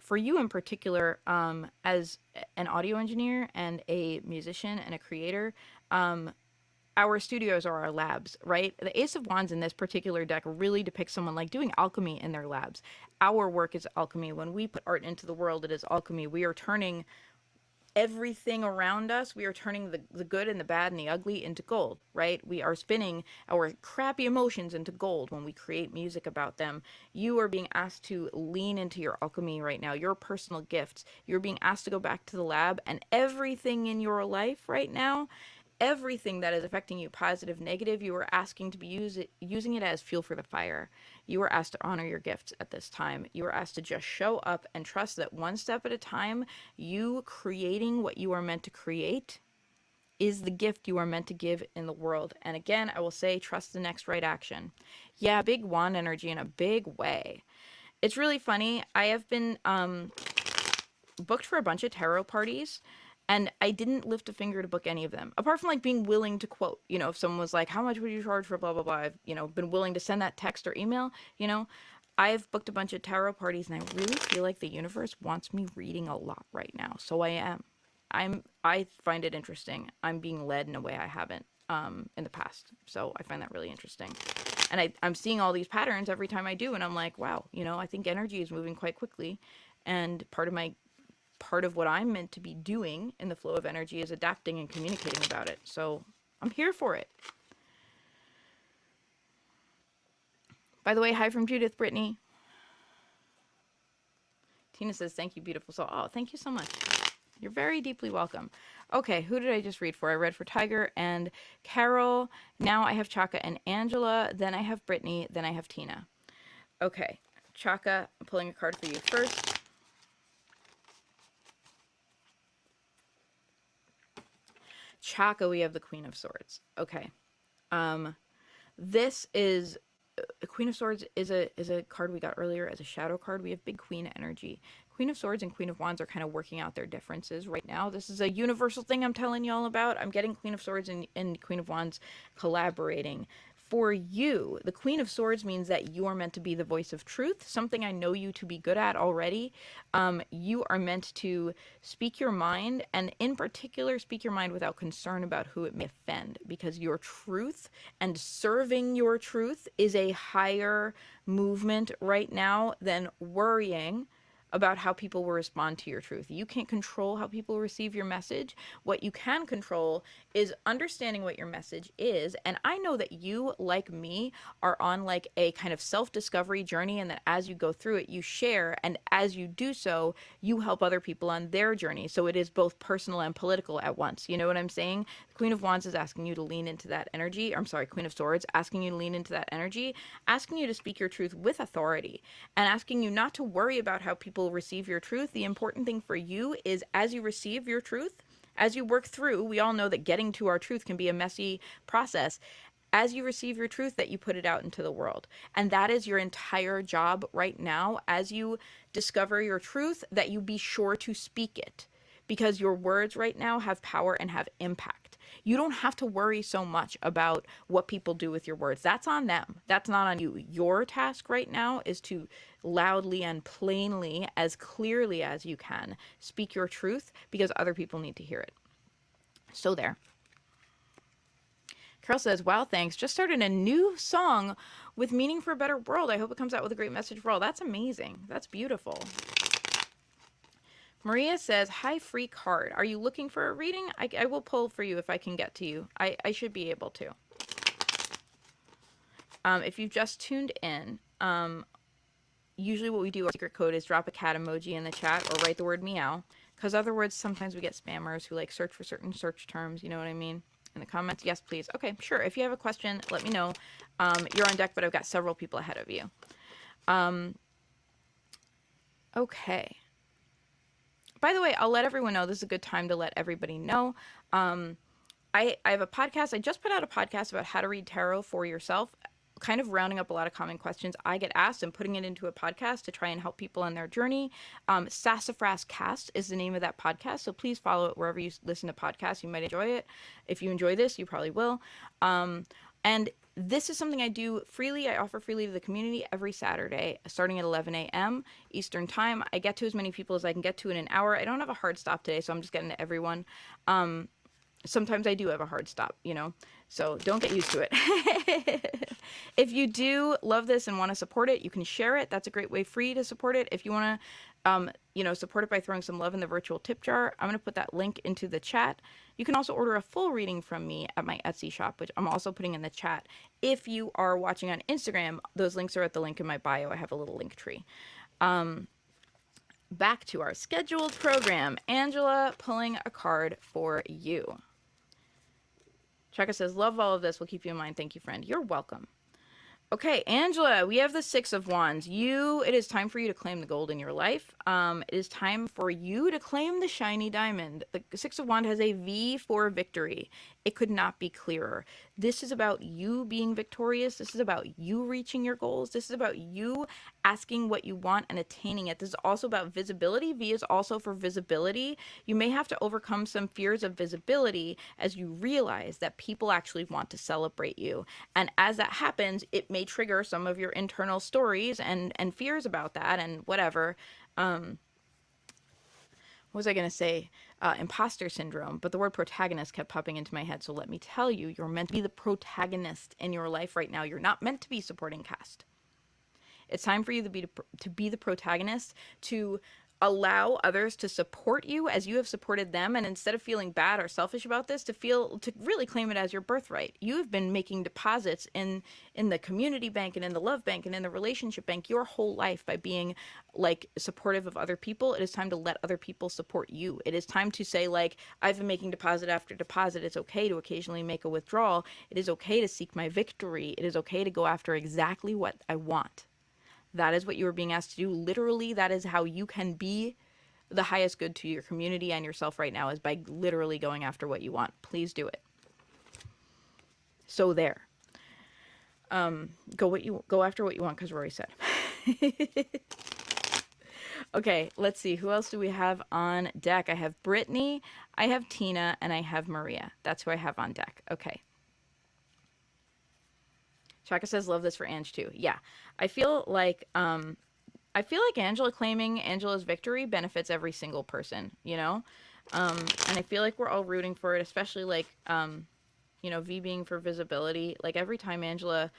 For you in particular, as an audio engineer and a musician and a creator, um, our studios are our labs, right? The Ace of Wands in this particular deck really depicts someone like doing alchemy in their labs. Our work is alchemy. When we put art into the world, it is alchemy. We are turning everything around us, we are turning the good and the bad and the ugly into gold, right? We are spinning our crappy emotions into gold when we create music about them. You are being asked to lean into your alchemy right now, your personal gifts. You're being asked to go back to the lab, and everything in your life right now, everything that is affecting you, positive, negative, you are asking to be using it as fuel for the fire. You are asked to honor your gifts at this time. You are asked to just show up and trust that one step at a time, you creating what you are meant to create is the gift you are meant to give in the world. And again, I will say, trust the next right action. Yeah, big wand energy in a big way. It's really funny. I have been booked for a bunch of tarot parties, and I didn't lift a finger to book any of them, apart from like being willing to quote. If someone was like, how much would you charge for blah blah blah, I've been willing to send that text or email. I've booked a bunch of tarot parties, and I really feel like the universe wants me reading a lot right now, so I am. I find it interesting. I'm being led in a way I haven't in the past, so I find that really interesting. And I'm seeing all these patterns every time I do, and I'm like, wow, I think energy is moving quite quickly, and part of what I'm meant to be doing in the flow of energy is adapting and communicating about it. So I'm here for it. By the way, hi from Judith, Brittany. Tina says, thank you, beautiful soul. Oh, thank you so much. You're very deeply welcome. Okay, who did I just read for? I read for Tiger and Carol. Now I have Chaka and Angela. Then I have Brittany. Then I have Tina. Okay, Chaka, I'm pulling a card for you first. Chaka, we have the Queen of Swords. Okay. This is Queen of Swords is a card we got earlier as a shadow card. We have big queen energy. Queen of Swords and Queen of Wands are kind of working out their differences right now. This is a universal thing I'm telling you all about. I'm getting Queen of Swords and Queen of Wands collaborating. For you, the Queen of Swords means that you are meant to be the voice of truth, something I know you to be good at already. You are meant to speak your mind, and in particular, speak your mind without concern about who it may offend, because your truth and serving your truth is a higher movement right now than worrying about how people will respond to your truth. You can't control how people receive your message. What you can control is understanding what your message is. And I know that you, like me, are on like a kind of self-discovery journey, and that as you go through it, you share, and as you do so, you help other people on their journey. So it is both personal and political at once. You know what I'm saying? The Queen of Wands is asking you to lean into that energy. I'm sorry, Queen of Swords, asking you to lean into that energy, asking you to speak your truth with authority, and asking you not to worry about how people receive your truth. The important thing for you is, as you receive your truth, as you work through, we all know that getting to our truth can be a messy process. As you receive your truth, that you put it out into the world. And that is your entire job right now. As you discover your truth, that you be sure to speak it, because your words right now have power and have impact. You don't have to worry so much about what people do with your words. That's on them. That's not on you. Your task right now is to loudly and plainly, as clearly as you can, speak your truth, because other people need to hear it. So there. Carol says, wow, thanks. Just started a new song with meaning for a better world. I hope it comes out with a great message for all. That's amazing. That's beautiful. Maria says, hi, free card. Are you looking for a reading? I will pull for you if I can get to you. I should be able to. If you've just tuned in, usually what we do, our secret code is drop a cat emoji in the chat or write the word meow, because other words, sometimes we get spammers who like search for certain search terms. You know what I mean? In the comments, yes, please. Okay, sure. If you have a question, let me know. You're on deck, but I've got several people ahead of you. Okay. By the way, I'll let everyone know. This is a good time to let everybody know. I have a podcast. I just put out a podcast about how to read tarot for yourself, kind of rounding up a lot of common questions I get asked and putting it into a podcast to try and help people on their journey. Sassafras Cast is the name of that podcast, so please follow it wherever you listen to podcasts. You might enjoy it. If you enjoy this, you probably will. And And this is something I do freely. I offer freely to the community every Saturday, starting at 11 a.m. Eastern time. I get to as many people as I can get to in an hour. I don't have a hard stop today, so I'm just getting to everyone. Sometimes I do have a hard stop, so don't get used to it. If you do love this and want to support it, you can share it. That's a great way free to support it. If you want to, support it by throwing some love in the virtual tip jar, I'm going to put that link into the chat. You can also order a full reading from me at my Etsy shop, which I'm also putting in the chat. If you are watching on Instagram, those links are at the link in my bio. I have a little link tree. Back to our scheduled program. Angela pulling a card for you. Chaka says, love all of this. We'll keep you in mind. Thank you, friend. You're welcome. Okay, Angela, we have the Six of Wands. It is time for you to claim the gold in your life. It is time for you to claim the shiny diamond. The Six of Wands has a V for victory. It could not be clearer. This is about you being victorious. This is about you reaching your goals. This is about you asking what you want and attaining it. This is also about visibility. V is also for visibility. You may have to overcome some fears of visibility as you realize that people actually want to celebrate you. And as that happens, it may trigger some of your internal stories and fears about that and whatever. What was I going to say? Imposter syndrome, but the word protagonist kept popping into my head. So let me tell you, you're meant to be the protagonist in your life right now. You're not meant to be supporting cast. It's time for you to be the protagonist, to allow others to support you as you have supported them. And instead of feeling bad or selfish about this, to really claim it as your birthright. You have been making deposits in the community bank and in the love bank and in the relationship bank your whole life by being supportive of other people. It is time to let other people support you. It is time to say, I've been making deposit after deposit. It's okay to occasionally make a withdrawal. It is okay to seek my victory. It is okay to go after exactly what I want. That is what you are being asked to do. Literally, that is how you can be the highest good to your community and yourself right now, is by literally going after what you want. Please do it. So there. Go after what you want, because Rory said. Okay, let's see. Who else do we have on deck? I have Brittany, I have Tina, and I have Maria. That's who I have on deck. Okay. Chaka says, love this for Ange too. Yeah. I feel like Angela claiming Angela's victory benefits every single person, and I feel like we're all rooting for it, especially V being for visibility. Every time Angela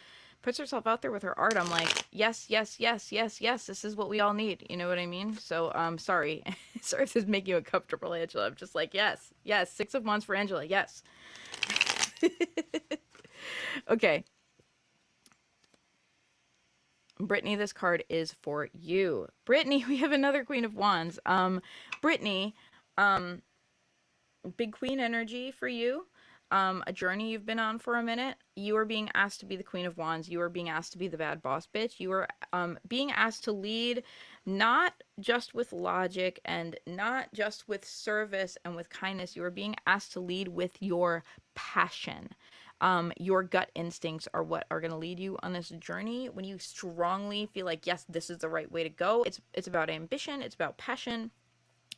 puts herself out there with her art, I'm like, yes, yes, yes, yes, yes, this is what we all need. You know what I mean? So, sorry. Sorry if this is making you uncomfortable, Angela. I'm just like, yes, yes, Six of Wands for Angela. Yes. Okay. Brittany, this card is for you. Brittany, we have another Queen of Wands. Brittany, big queen energy for you. A journey you've been on for a minute. You are being asked to be the Queen of Wands. You are being asked to be the bad boss bitch. You are being asked to lead not just with logic and not just with service and with kindness. You are being asked to lead with your passion. Your gut instincts are what are going to lead you on this journey. When you strongly feel like, yes, this is the right way to go, it's about ambition, it's about passion,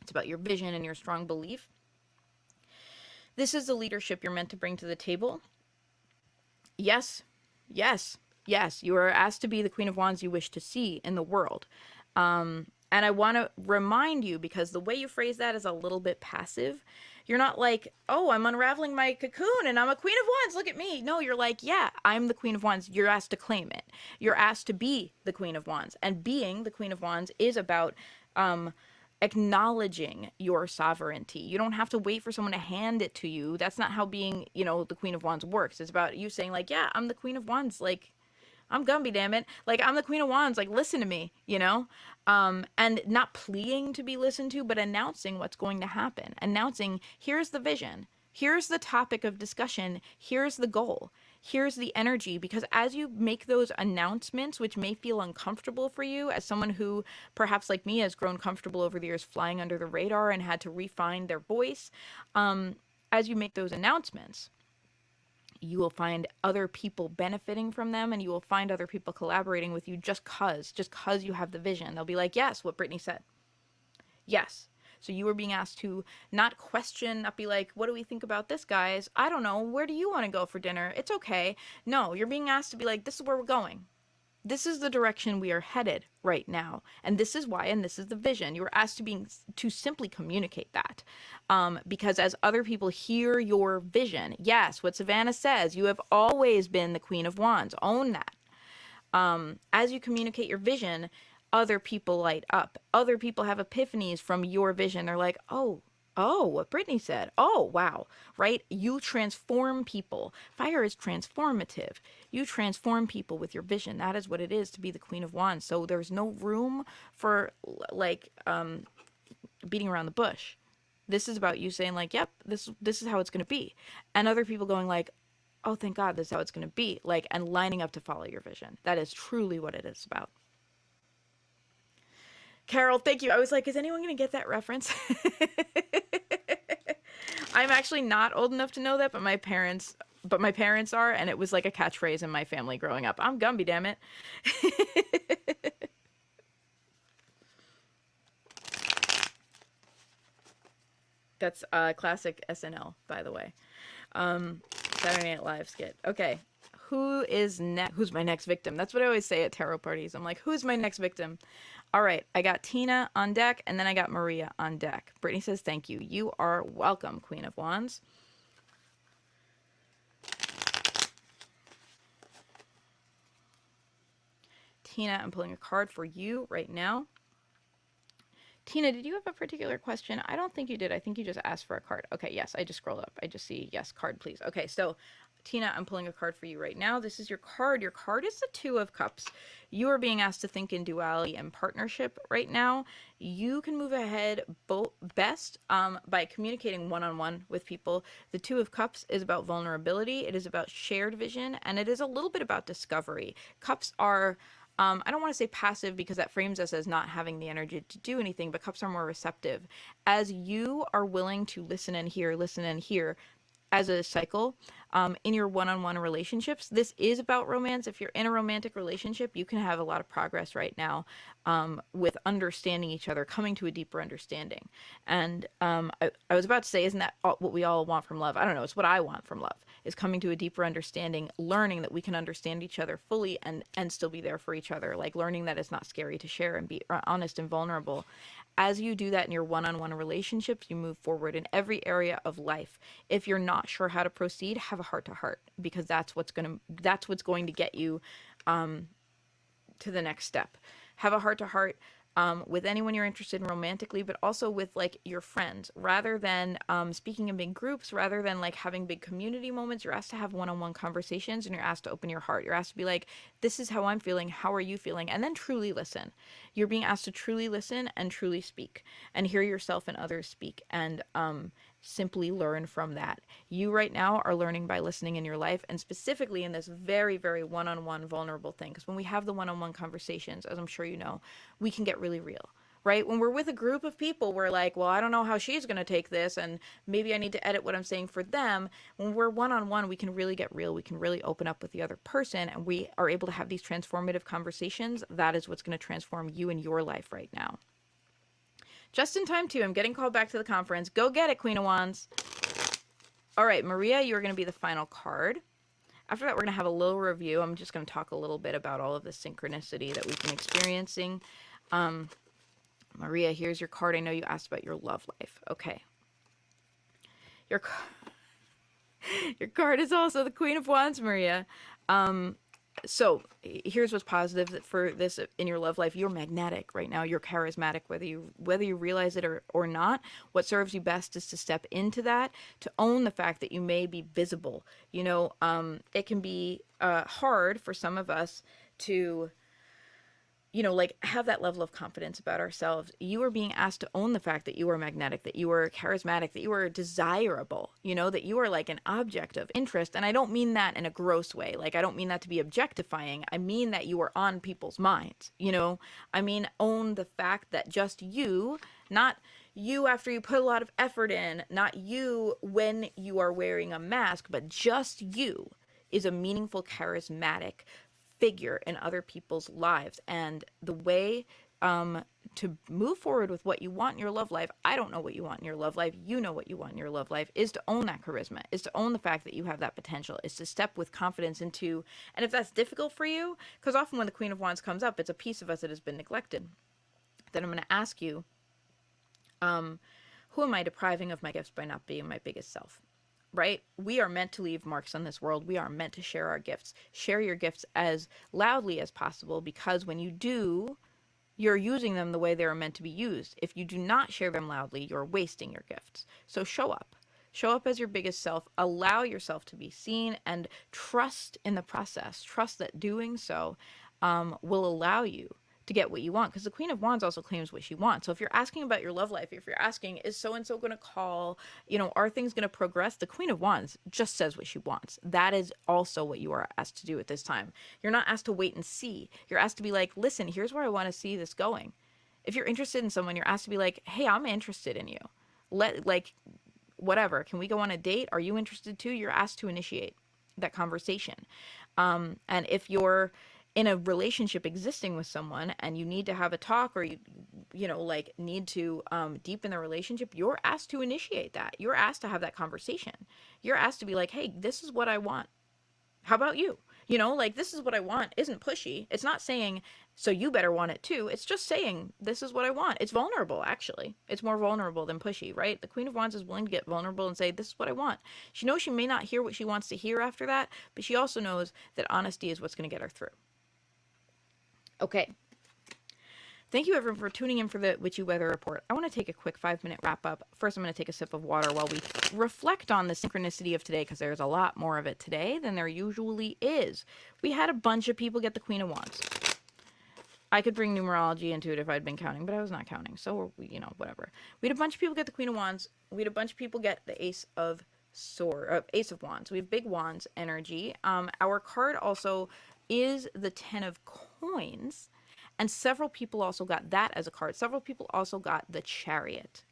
it's about your vision and your strong belief. This is the leadership you're meant to bring to the table. Yes, yes, yes, you are asked to be the Queen of Wands you wish to see in the world. And I want to remind you, because the way you phrase that is a little bit passive. You're not like, oh, I'm unraveling my cocoon and I'm a Queen of Wands, look at me. No, you're like, yeah, I'm the Queen of Wands. You're asked to claim it. You're asked to be the Queen of Wands. And being the Queen of Wands is about acknowledging your sovereignty. You don't have to wait for someone to hand it to you. That's not how being, the Queen of Wands works. It's about you saying, yeah, I'm the Queen of Wands. I'm Gumby, damn it. I'm the Queen of Wands. Listen to me, and not pleading to be listened to, but announcing what's going to happen. Announcing, here's the vision. Here's the topic of discussion. Here's the goal. Here's the energy. Because as you make those announcements, which may feel uncomfortable for you, as someone who perhaps like me has grown comfortable over the years flying under the radar and had to refine their voice, as you make those announcements, you will find other people benefiting from them, and you will find other people collaborating with you just cause you have the vision. They'll be like, yes, what Brittany said. Yes. So you are being asked to not question, not be like, what do we think about this, guys? I don't know. Where do you want to go for dinner? It's okay. No, you're being asked to be like, this is where we're going. This is the direction we are headed right now, and this is why, and this is the vision. You were asked to simply communicate that, because as other people hear your vision, yes, what Savannah says, you have always been the Queen of Wands. Own that. As you communicate your vision, other people light up. Other people have epiphanies from your vision. They're like, oh, what Brittany said. Oh, wow, right? You transform people. Fire is transformative. You transform people with your vision. That is what it is to be the Queen of Wands. So there's no room for like beating around the bush. This is about you saying like, yep, this is how it's going to be. And other people going like, oh, thank God, this is how it's going to be. Like, and lining up to follow your vision. That is truly what it is about. Carol, thank you. I was like, is anyone going to get that reference? I'm actually not old enough to know that, but my parents are, and it was like a catchphrase in my family growing up. I'm Gumby, damn it. That's a classic SNL, by the way. Saturday Night Live skit. Okay. Who's my next victim? That's what I always say at tarot parties. I'm like, who's my next victim? All right, I got Tina on deck, and then I got Maria on deck. Brittany says, thank you. You are welcome, Queen of Wands. Tina, I'm pulling a card for you right now. Tina, did you have a particular question? I don't think you did. I think you just asked for a card. Okay, yes, I just scrolled up. I just see, yes, card, please. Okay, so Tina, I'm pulling a card for you right now. This is your card. Your card is the Two of Cups. You are being asked to think in duality and partnership right now. You can move ahead best by communicating one-on-one with people. The Two of Cups is about vulnerability. It is about shared vision, and it is a little bit about discovery. Cups are... I don't want to say passive because that frames us as not having the energy to do anything, but cups are more receptive. As you are willing to listen and hear as a cycle in your one-on-one relationships, this is about romance. If you're in a romantic relationship, you can have a lot of progress right now with understanding each other, coming to a deeper understanding. And I was about to say, isn't that what we all want from love? I don't know. It's what I want from love, is coming to a deeper understanding, learning that we can understand each other fully and still be there for each other, like learning that it's not scary to share and be honest and vulnerable. As you do that in your one-on-one relationships, you move forward in every area of life. If you're not sure how to proceed, have a heart-to-heart, because that's what's going to get you to the next step. Have a heart-to-heart with anyone you're interested in romantically, but also with like your friends, rather than speaking in big groups, rather than like having big community moments. You're asked to have one-on-one conversations, and you're asked to open your heart. You're asked to be like, this is how I'm feeling. How are you feeling? And then truly listen. You're being asked to truly listen and truly speak and hear yourself and others speak, and simply learn from that. You right now are learning by listening in your life, and specifically in this very, very one-on-one vulnerable thing. Because when we have the one-on-one conversations, as I'm sure you know, we can get really real, right? When we're with a group of people, we're like, well, I don't know how she's going to take this, and maybe I need to edit what I'm saying for them. When we're one-on-one, we can really get real. We can really open up with the other person, and we are able to have these transformative conversations. That is what's going to transform you and your life right now. Just in time, too. I'm getting called back to the conference. Go get it, Queen of Wands. All right, Maria, you're going to be the final card. After that, we're going to have a little review. I'm just going to talk a little bit about all of the synchronicity that we've been experiencing. Maria, here's your card. I know you asked about your love life. Okay. Your card is also the Queen of Wands, Maria. So here's what's positive for this in your love life. You're magnetic right now. You're charismatic, whether you realize it or not. What serves you best is to step into that, to own the fact that you may be visible. You know, it can be hard for some of us to, you know, like have that level of confidence about ourselves. You are being asked to own the fact that you are magnetic, that you are charismatic, that you are desirable, you know, that you are like an object of interest. And I don't mean that in a gross way. Like, I don't mean that to be objectifying. I mean that you are on people's minds, you know. I mean, own the fact that just you, not you after you put a lot of effort in, not you when you are wearing a mask, but just you is a meaningful, charismatic figure in other people's lives. And the way to move forward with what you want in your love life. I don't know what you want in your love life. You know what you want in your love life, is to own that charisma, is to own the fact that you have that potential, is to step with confidence into, and if that's difficult for you, because often when the Queen of Wands comes up, it's a piece of us that has been neglected, then I'm going to ask you, who am I depriving of my gifts by not being my biggest self? Right? We are meant to leave marks on this world. We are meant to share our gifts. Share your gifts as loudly as possible, because when you do, you're using them the way they are meant to be used. If you do not share them loudly, you're wasting your gifts. So show up. Show up as your biggest self. Allow yourself to be seen, and trust in the process. Trust that doing so will allow you to get what you want, because the Queen of Wands also claims what she wants. So if you're asking about your love life, if you're asking, is so-and-so going to call, are things going to progress? The Queen of Wands just says what she wants. That is also what you are asked to do at this time. You're not asked to wait and see. You're asked to be like, listen, here's where I want to see this going. If you're interested in someone, you're asked to be like, hey, I'm interested in you. Whatever. Can we go on a date? Are you interested too? You're asked to initiate that conversation. And if you're in a relationship existing with someone and you need to have a talk, or you need to deepen the relationship, you're asked to initiate that. You're asked to have that conversation. You're asked to be like, hey, this is what I want. How about you? This is what I want isn't pushy. It's not saying, so you better want it too. It's just saying, this is what I want. It's vulnerable, actually. It's more vulnerable than pushy, right? The Queen of Wands is willing to get vulnerable and say, this is what I want. She knows she may not hear what she wants to hear after that, but she also knows that honesty is what's going to get her through. Okay. Thank you, everyone, for tuning in for the Witchy Weather Report. I want to take a quick 5-minute wrap-up. First, I'm going to take a sip of water while we reflect on the synchronicity of today, because there's a lot more of it today than there usually is. We had a bunch of people get the Queen of Wands. I could bring numerology into it if I'd been counting, but I was not counting, so, whatever. We had a bunch of people get the Queen of Wands. We had a bunch of people get the Ace of Wands. We have big wands energy. Our card also is the 10 of Coins. And several people also got that as a card. Several people also got the Chariot.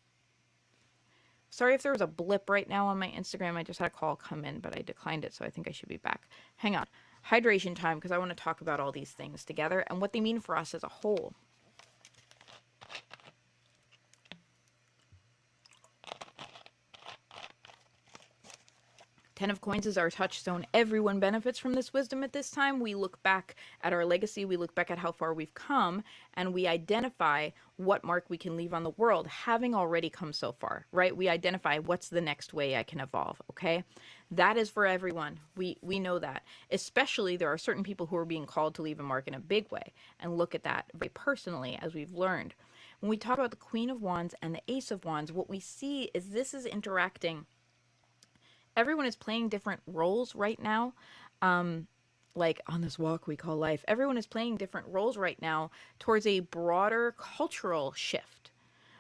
Sorry if there was a blip right now on my Instagram. I just had a call come in, but I declined it, so I think I should be back. Hang on. Hydration time, because I want to talk about all these things together and what they mean for us as a whole. Ten of Coins is our touchstone. Everyone benefits from this wisdom at this time. We look back at our legacy, we look back at how far we've come, and we identify what mark we can leave on the world, having already come so far, right? We identify what's the next way I can evolve, okay? That is for everyone. We know that. Especially there are certain people who are being called to leave a mark in a big way, and look at that very personally, as we've learned. When we talk about the Queen of Wands and the Ace of Wands, what we see is this is interacting. Everyone is playing different roles right now. Like on this walk we call life, everyone is playing different roles right now towards a broader cultural shift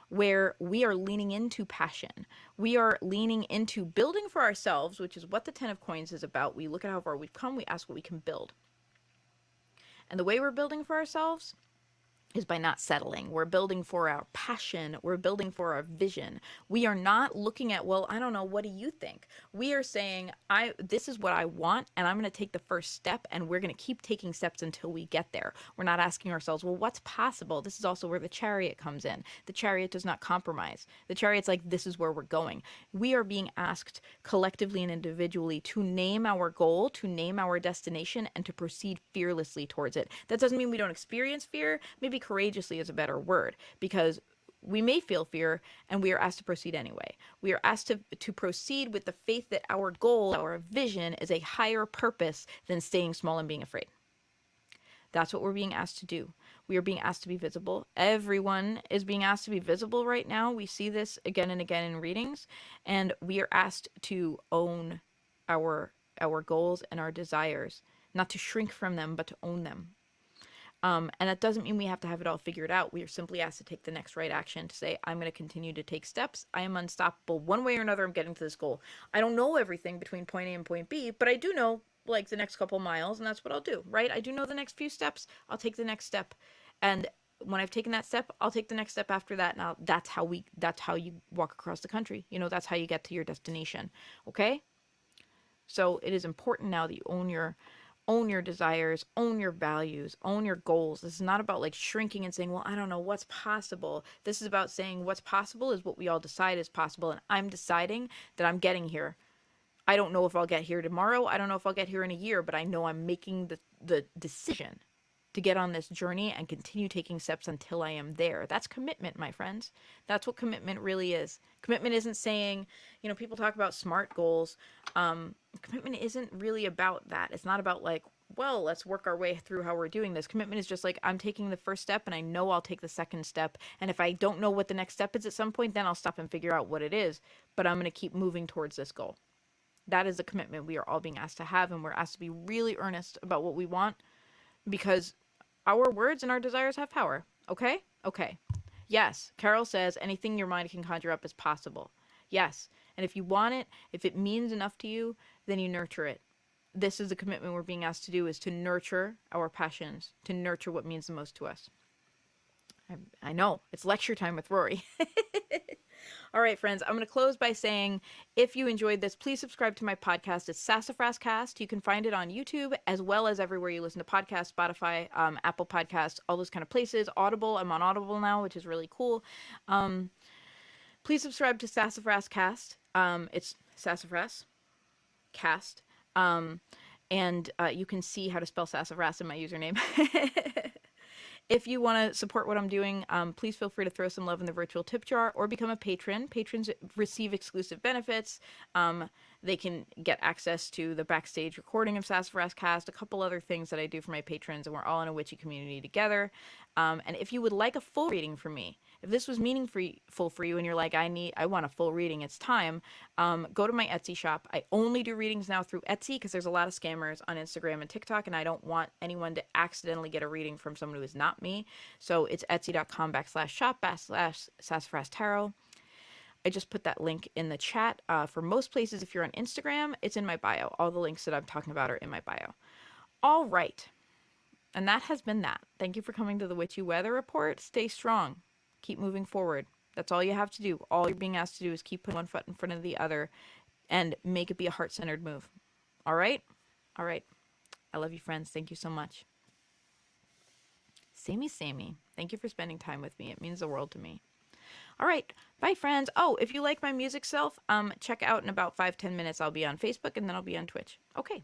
where we are leaning into passion. We are leaning into building for ourselves, which is what the 10 of Coins is about. We look at how far we've come, we ask what we can build. And the way we're building for ourselves is by not settling. We're building for our passion. We're building for our vision. We are not looking at, well, I don't know, what do you think? We are saying, this is what I want, and I'm going to take the first step, and we're going to keep taking steps until we get there. We're not asking ourselves, well, what's possible? This is also where the Chariot comes in. The Chariot does not compromise. The Chariot's like, this is where we're going. We are being asked collectively and individually to name our goal, to name our destination, and to proceed fearlessly towards it. That doesn't mean we don't experience fear. Maybe courageously is a better word, because we may feel fear and we are asked to proceed anyway. We are asked to proceed with the faith that our goal, our vision is a higher purpose than staying small and being afraid. That's what we're being asked to do. We are being asked to be visible. Everyone is being asked to be visible right now. We see this again and again in readings, and we are asked to own our goals and our desires, not to shrink from them, but to own them. And that doesn't mean we have to have it all figured out. We are simply asked to take the next right action, to say, I'm going to continue to take steps. I am unstoppable. One way or another, I'm getting to this goal. I don't know everything between point A and point B, but I do know, like, the next couple miles, and that's what I'll do, right? I do know the next few steps. I'll take the next step. And when I've taken that step, I'll take the next step after that. Now, that's how you walk across the country. That's how you get to your destination. Okay? So it is important now that you own Own your desires, own your values, own your goals. This is not about like shrinking and saying, well, I don't know what's possible. This is about saying what's possible is what we all decide is possible. And I'm deciding that I'm getting here. I don't know if I'll get here tomorrow. I don't know if I'll get here in a year, but I know I'm making the decision to get on this journey and continue taking steps until I am there. That's commitment, my friends. That's what commitment really is. Commitment isn't saying, people talk about SMART goals. Commitment isn't really about that. It's not about like, well, let's work our way through how we're doing this. Commitment is just like, I'm taking the first step and I know I'll take the second step. And if I don't know what the next step is at some point, then I'll stop and figure out what it is. But I'm going to keep moving towards this goal. That is a commitment we are all being asked to have, and we're asked to be really earnest about what we want, because our words and our desires have power. Okay? Okay. Yes, Carol says anything your mind can conjure up is possible. Yes. And if you want it, if it means enough to you, then you nurture it. This is the commitment we're being asked to do, is to nurture our passions, to nurture what means the most to us. I know, it's lecture time with Rory. All right, friends, I'm going to close by saying, if you enjoyed this, please subscribe to my podcast. It's Sassafras Cast. You can find it on YouTube as well as everywhere you listen to podcasts, Spotify, Apple Podcasts, all those kind of places. Audible, I'm on Audible now, which is really cool. Please subscribe to Sassafras Cast. It's Sassafras Cast. And you can see how to spell sassafras in my username. If you want to support what I'm doing, please feel free to throw some love in the virtual tip jar or become a patron. Patrons receive exclusive benefits. They can get access to the backstage recording of Sassafras Cast, a couple other things that I do for my patrons, and we're all in a witchy community together. And if you would like a full reading from me, if this was meaningful for you and you're like, I want a full reading, it's time, go to my Etsy shop. I only do readings now through Etsy because there's a lot of scammers on Instagram and TikTok, and I don't want anyone to accidentally get a reading from someone who is not me. So it's etsy.com/shop/sassafras tarot. I just put that link in the chat. For most places, if you're on Instagram, it's in my bio. All the links that I'm talking about are in my bio. All right. And that has been that. Thank you for coming to the Witchy Weather Report. Stay strong. Keep moving forward. That's all you have to do. All you're being asked to do is keep putting one foot in front of the other and make it be a heart-centered move. All right? All right. I love you, friends. Thank you so much. Samey. Thank you for spending time with me. It means the world to me. All right. Bye, friends. Oh, if you like my music self, check out in about 5-10 minutes. I'll be on Facebook and then I'll be on Twitch. Okay.